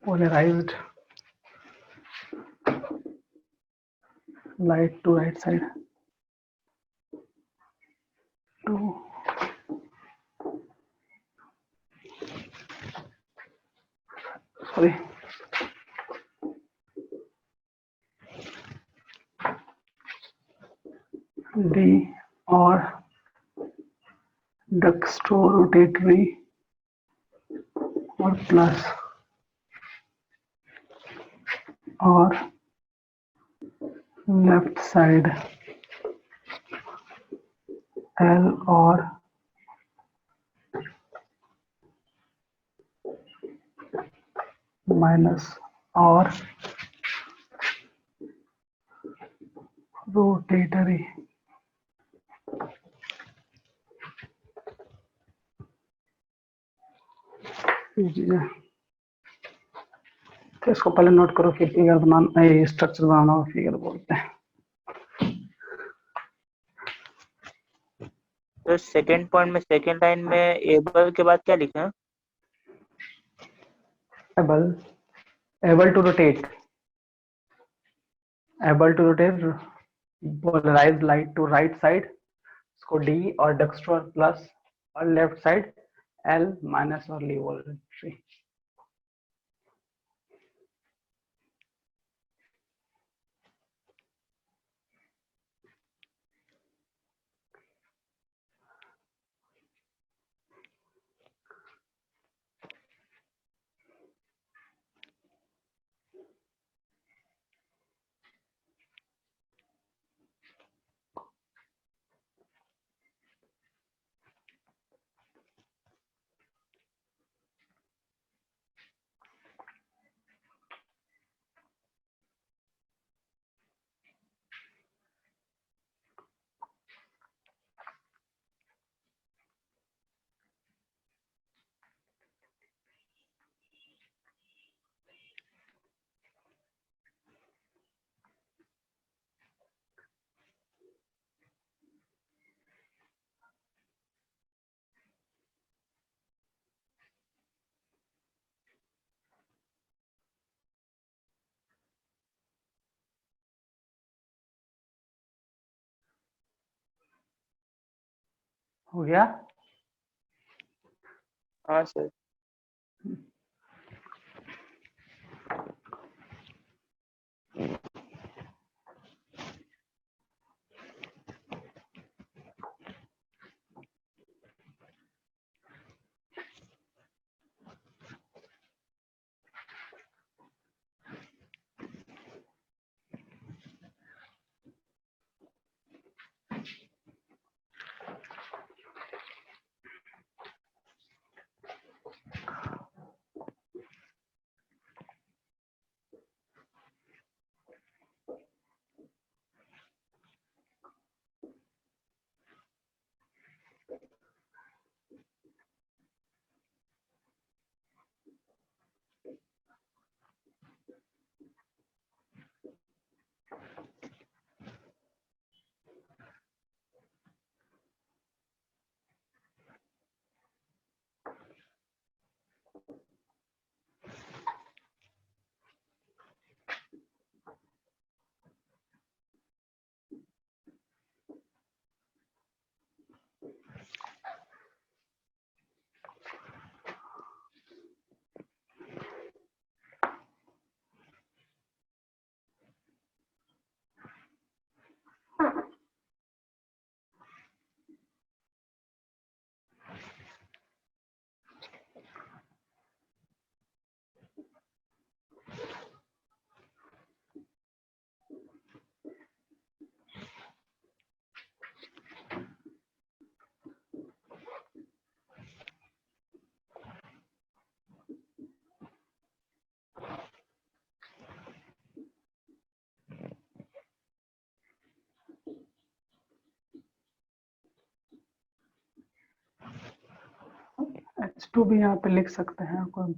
Speaker 1: Polarized light to right side to sorry D or dextrorotatory or plus or left side L or minus or rotatory. तो इसको पहले note करो कि figure बनाना, structure बनाना और figure बोलते हैं।
Speaker 2: तो सेकंड पॉइंट में सेकंड लाइन में एबल के बाद क्या लिखा है?
Speaker 1: able to rotate polarized light to right side, इसको D और dextro plus और left side L minus और levolatory। हो गया?
Speaker 2: हाँ सर।
Speaker 1: H2 भी यहाँ पे लिख सकते हैं कोई।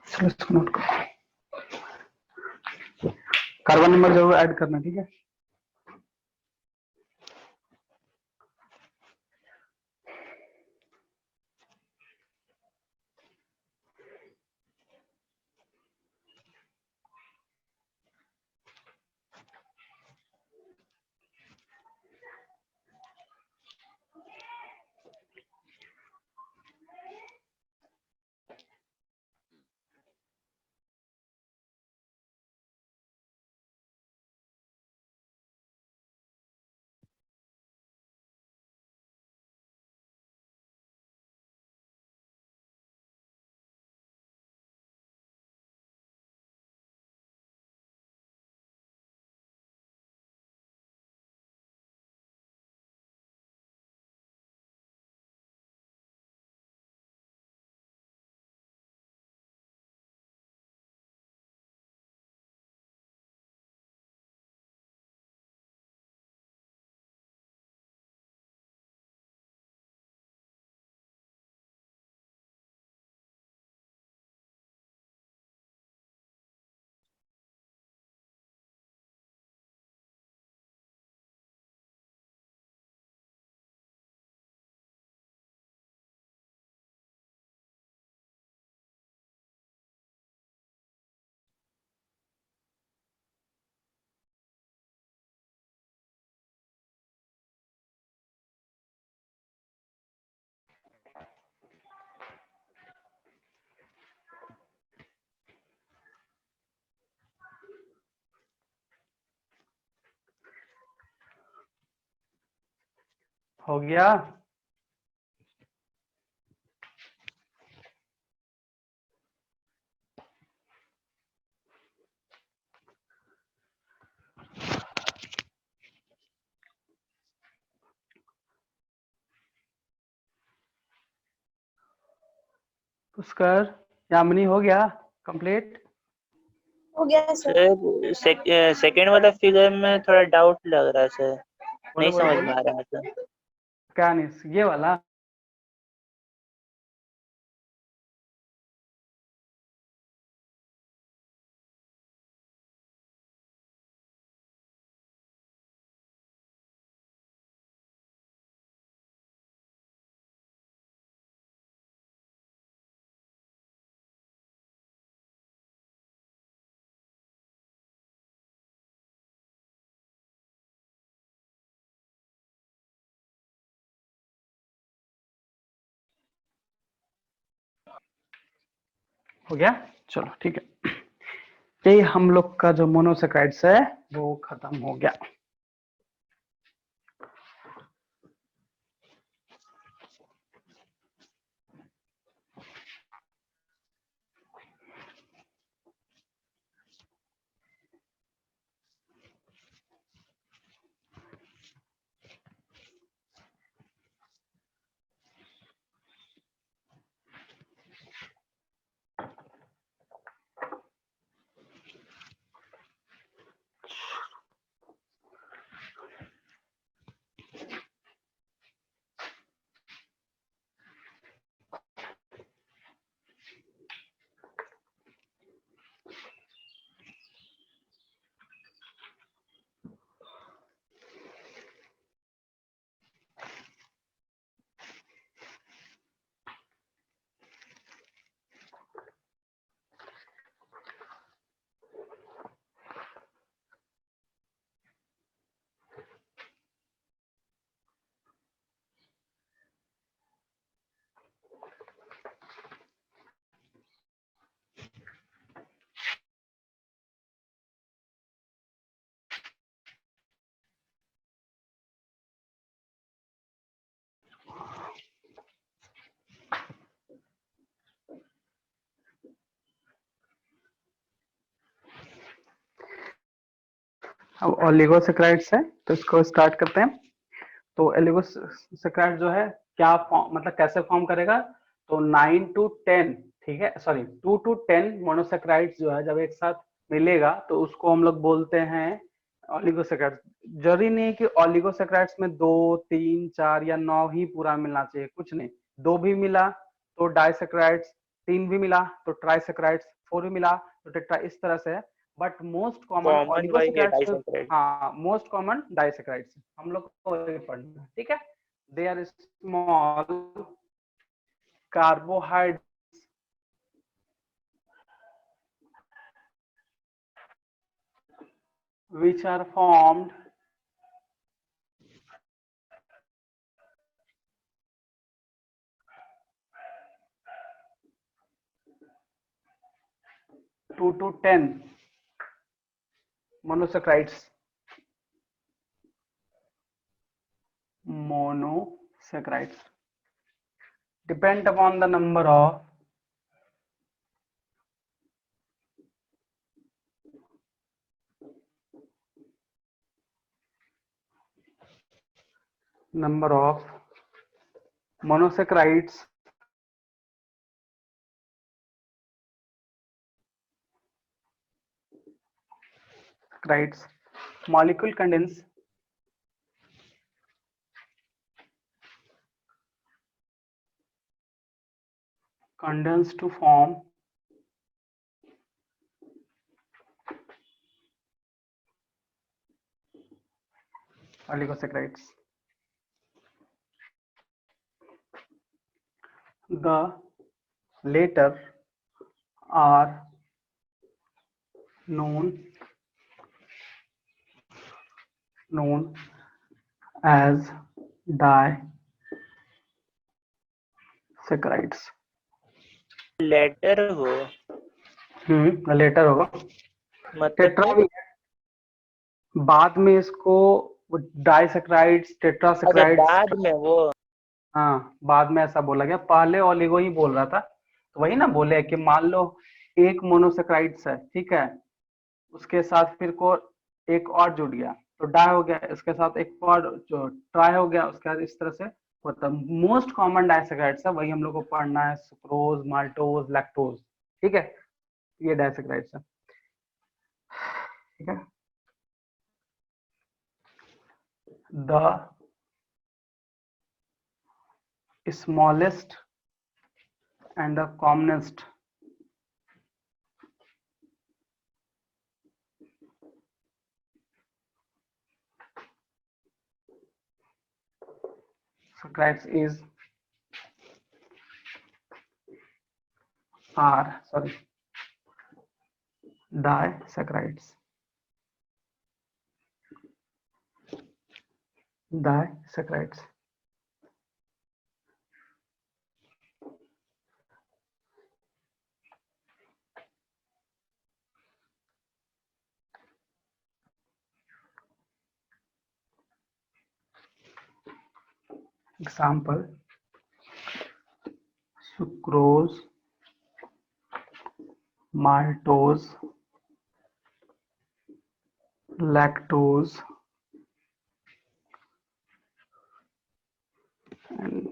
Speaker 1: चलो इसको नोट करो, कार्बन नंबर जरूर ऐड करना, ठीक है। हो गया। पुष्कर, यामिनी, हो गया कंप्लीट?
Speaker 3: हो गया सर।
Speaker 2: सर सेकेंड वाला फिगर में थोड़ा डाउट लग रहा है सर,
Speaker 1: बोलो
Speaker 2: नहीं
Speaker 1: बोलो
Speaker 2: समझ
Speaker 1: बोलो।
Speaker 2: में आ रहा है सर।
Speaker 1: क्या नहीं, ये वाला? हो गया, चलो ठीक है। ये हम लोग का जो मोनोसेक्राइड्स है वो खत्म हो गया। अब ओलिगोसेक्राइड्स है तो इसको स्टार्ट करते हैं। तो ओलिगोसेक्राइड जो है क्या फॉर्म, मतलब कैसे फॉर्म करेगा? तो 9 to 10, ठीक है, सॉरी 2 to 10 मोनोसेक्राइड्स जो है जब एक साथ मिलेगा तो उसको हम लोग बोलते हैं ओलिगोसेक्राइड्स। जरूरी नहीं है कि ओलिगोसेक्राइड्स में 2, 3, 4 या 9 ही पूरा मिलना चाहिए, कुछ नहीं। 2 भी मिला तो डाइसेक्राइड्स, 3 भी मिला तो ट्राइसेक्राइड्स, 4 भी मिला तो टेट्रा, इस तरह से है। बट मोस्ट कॉमन
Speaker 2: कॉमन वही है
Speaker 1: ओलिगोसेक्राइड्स में,
Speaker 2: डाइसेक्राइड।
Speaker 1: हाँ मोस्ट कॉमन डाइसेक्राइड्स हम लोग को वही पढ़ना है, ठीक है। They are small carbohydrate which are formed two to 10 monosaccharides. Monosaccharides depend upon the number of monosaccharides molecule condense to form oligosaccharides. The latter are known as disaccharides.
Speaker 2: Later हो
Speaker 1: later होगा।
Speaker 2: मतलब
Speaker 1: टेट्रा भी है, बाद में इसको वो डाइसैकराइड्स,
Speaker 2: अच्छा,
Speaker 1: टेट्रासैकराइड्स।
Speaker 2: बाद में वो।
Speaker 1: हाँ, बाद में ऐसा बोला गया, पहले ओलिगो ही बोल रहा था। तो वही ना बोले कि मान लो एक मोनोसेक्राइड्स है, ठीक है, उसके साथ फिर को एक और जुड़ गया तो डाई हो गया, इसके साथ एक और जो ट्राई हो गया, उसके बाद इस तरह से होता है। मोस्ट कॉमन डाइसैकराइड्स है, वही हम लोग को पढ़ना है, सुक्रोज, माल्टोज, लैक्टोज, ठीक है, ये डाइसैकराइड्स है, ठीक है। The smallest and the commonest saccharides is disaccharides. Disaccharides. Example: sucrose, maltose, lactose, and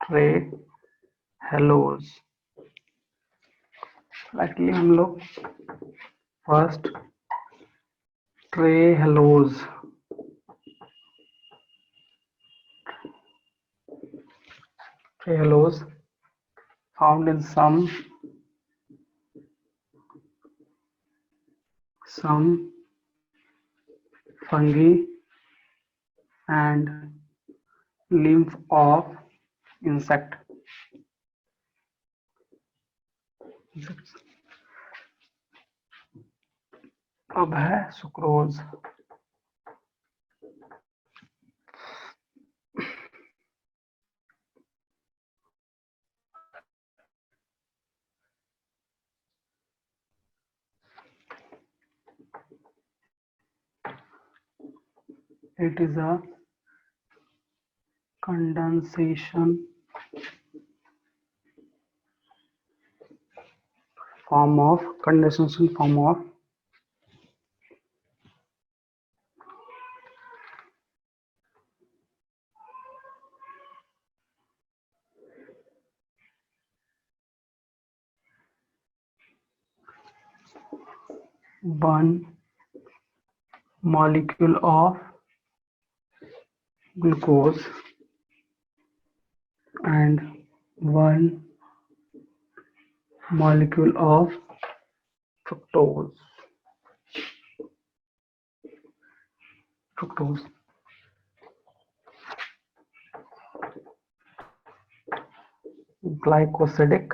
Speaker 1: trehalose. Actually हम लोग first trehalose found in some fungi and lymph of insects. अब है sucrose. It is a condensation form of one molecule of glucose and one molecule of fructose. Glycosidic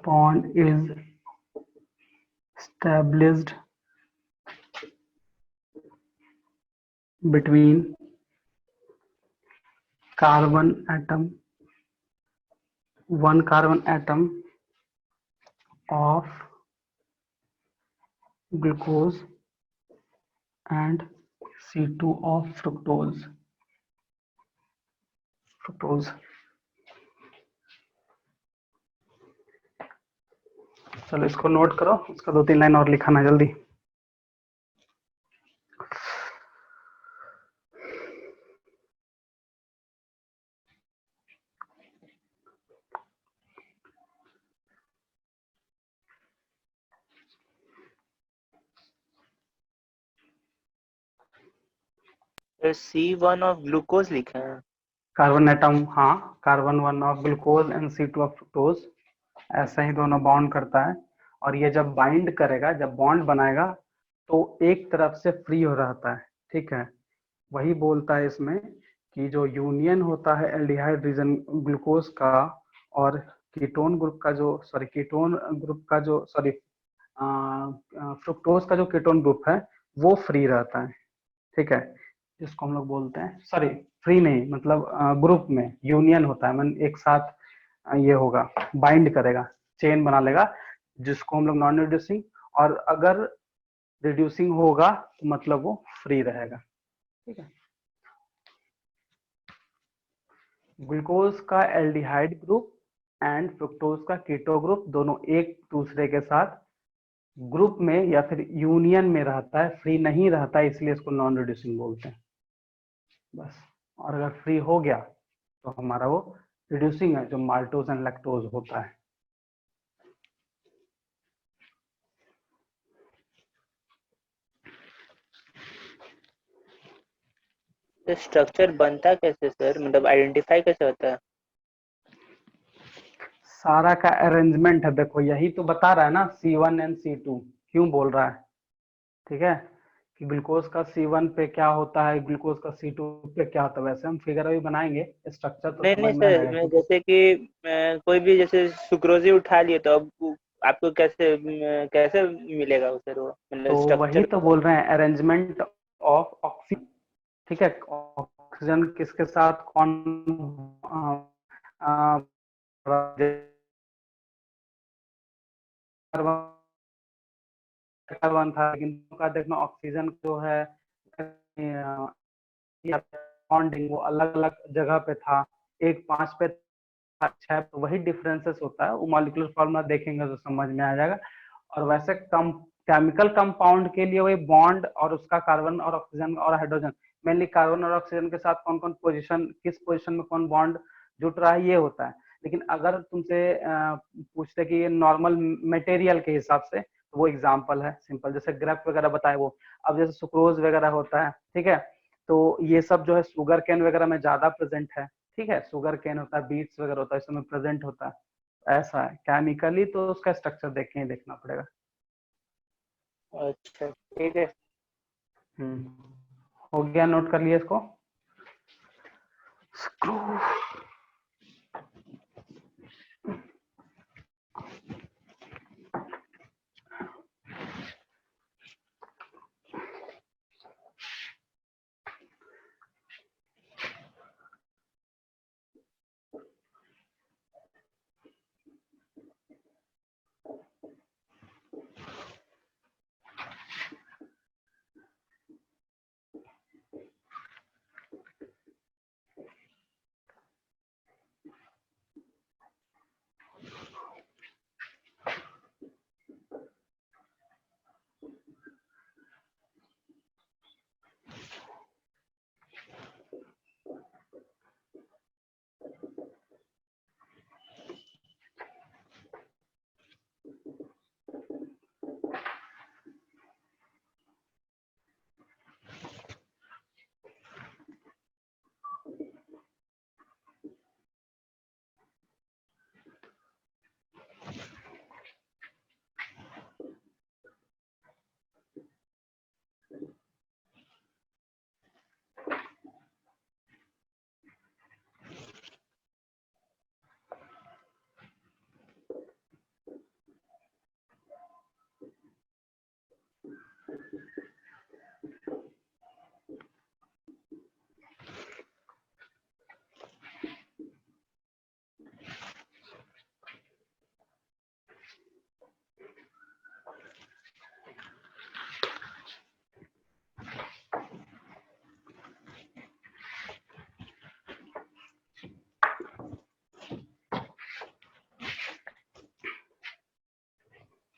Speaker 1: bond is established between one carbon atom of glucose and C2 of fructose. चलो इसको note करो, इसका 2-3 line और लिखाना जल्दी।
Speaker 2: C1 of glucose लिखा है।
Speaker 1: Carbon atom, हाँ, carbon 1 of glucose and C2 of fructose, ऐसा ही दोनों बॉन्ड करता है। और ये जब बाइंड करेगा, जब बॉन्ड बनाएगा तो एक तरफ से फ्री हो रहता है, ठीक है। वही बोलता है इसमें कि जो यूनियन होता है एल्डिहाइड रीजन ग्लूकोज का और कीटोन ग्रुप का जो फ्रुक्टोज का जो कीटोन ग्रुप है वो फ्री रहता है, ठीक है। जिसको हम लोग बोलते हैं, फ्री नहीं, मतलब ग्रुप में यूनियन होता है, मतलब एक साथ ये होगा, बाइंड करेगा, चेन बना लेगा, जिसको हम लोग नॉन रिड्यूसिंग। और अगर रिड्यूसिंग होगा तो मतलब वो फ्री रहेगा। ठीक है। ग्लूकोज का एल्डिहाइड ग्रुप एंड फ्रुक्टोज का कीटो ग्रुप दोनों एक दूसरे के साथ ग्रुप में या फिर यूनियन में रहता है, फ्री नहीं रहता है, इसलिए इसको नॉन रिड्यूसिंग बोलते हैं बस। और अगर फ्री हो गया तो हमारा वो रिड्यूसिंग है, जो माल्टोज एंड लैक्टोज होता है।
Speaker 2: तो स्ट्रक्चर बनता कैसे सर, मतलब आइडेंटिफाई कैसे होता है?
Speaker 1: सारा का अरेंजमेंट है, देखो यही तो बता रहा है ना, C1 एंड C2 क्यों बोल रहा है। ठीक है, कि ग्लूकोज का C1 पे क्या होता है, ग्लूकोज का C2 पे क्या होता है। वैसे हम फिगर अभी बनाएंगे, स्ट्रक्चर तो
Speaker 2: नहीं
Speaker 1: समझ
Speaker 2: नहीं
Speaker 1: में आ
Speaker 2: सर,
Speaker 1: जाएगा
Speaker 2: मैं
Speaker 1: क्योंकि
Speaker 2: जैसे कि कोई भी जैसे सुक्रोजी उठा लिए तो अब आपको कैसे कैसे मिलेगा सर वो,
Speaker 1: तो
Speaker 2: मतलब
Speaker 1: वही
Speaker 2: स्ट्रक्चर?
Speaker 1: तो बोल रहे हैं, अरेंजमेंट ऑफ ऑक्सीजन। ठीक है, ऑक्सीजन किसके साथ कौन कार्बन था, लेकिन का देखना ऑक्सीजन जो है बॉन्डिंग वो अलग अलग जगह पे था, एक 5 पे था, 6। तो वही डिफरेंसेस होता है, वो मॉलिक्यूलर फॉर्मूला देखेंगे तो समझ में आ जाएगा। और वैसे कम केमिकल कंपाउंड के लिए वही बॉन्ड और उसका कार्बन और ऑक्सीजन और हाइड्रोजन, मेनली कार्बन और ऑक्सीजन के साथ कौन कौन पोजीशन, किस पोजीशन में कौन बॉन्ड जुट रहा है, ये होता है। लेकिन अगर तुमसे पूछते कि ये नॉर्मल मटेरियल के हिसाब से, तो वो एग्जांपल है सिंपल, जैसे ग्रेप वगैरह बताए वो। अब जैसे सुक्रोज वगैरह होता है, ठीक है, तो ये सब जो है शुगर कैन वगैरह में ज्यादा प्रेजेंट है। ठीक है, शुगर कैन होता है, बीट्स वगैरह होता है, इसमें प्रेजेंट होता है। ऐसा है, केमिकली तो उसका स्ट्रक्चर देख के ही देखना पड़ेगा।
Speaker 2: अच्छा ठीक है।
Speaker 1: हो गया, नोट कर लिया इसको। स्क्रू।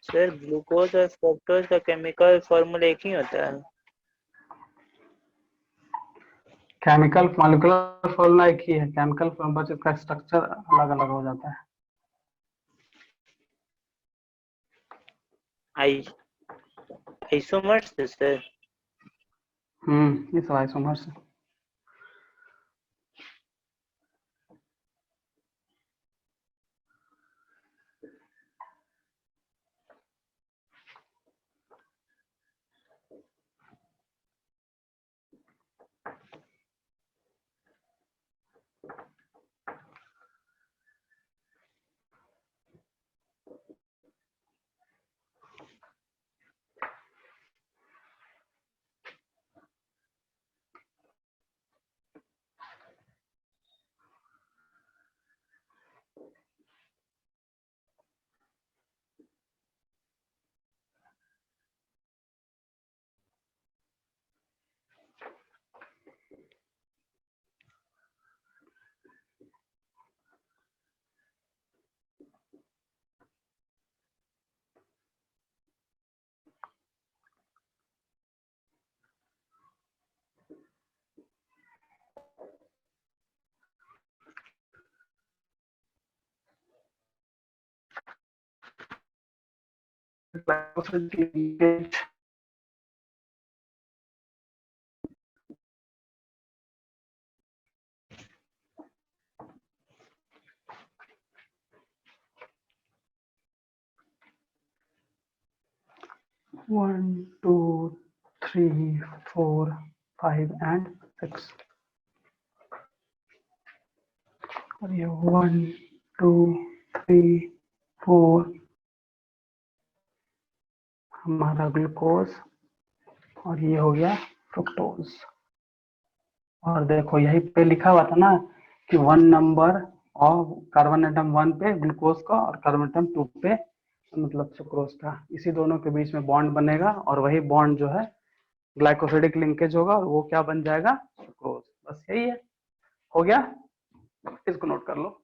Speaker 2: सर ग्लूकोज और फ्रक्टोज का केमिकल फॉर्मूला एक ही होता है?
Speaker 1: केमिकल मॉलिक्यूलर फॉर्मूला एक ही है, केमिकल फॉर्मूला, बस इसका स्ट्रक्चर अलग अलग हो जाता है।
Speaker 2: आई आइसोमर्स है सर?
Speaker 1: ये सब आइसोमर्स है। glycosidic linkage. One, two, three, 4, 5 and 6. और ये 1, 2, 3, 4 हमारा ग्लूकोज और ये हो गया फ्रुक्टोज। और देखो यही पे लिखा हुआ था ना कि 1 नंबर और कार्बन एटम 1 पे ग्लूकोज का और कार्बन एटम 2 पे मतलब सुक्रोज का, इसी दोनों के बीच में बॉन्ड बनेगा और वही बॉन्ड जो है ग्लाइकोसिडिक लिंकेज होगा और वो क्या बन जाएगा, सुक्रोज। बस यही है, हो गया, इसको नोट कर लो।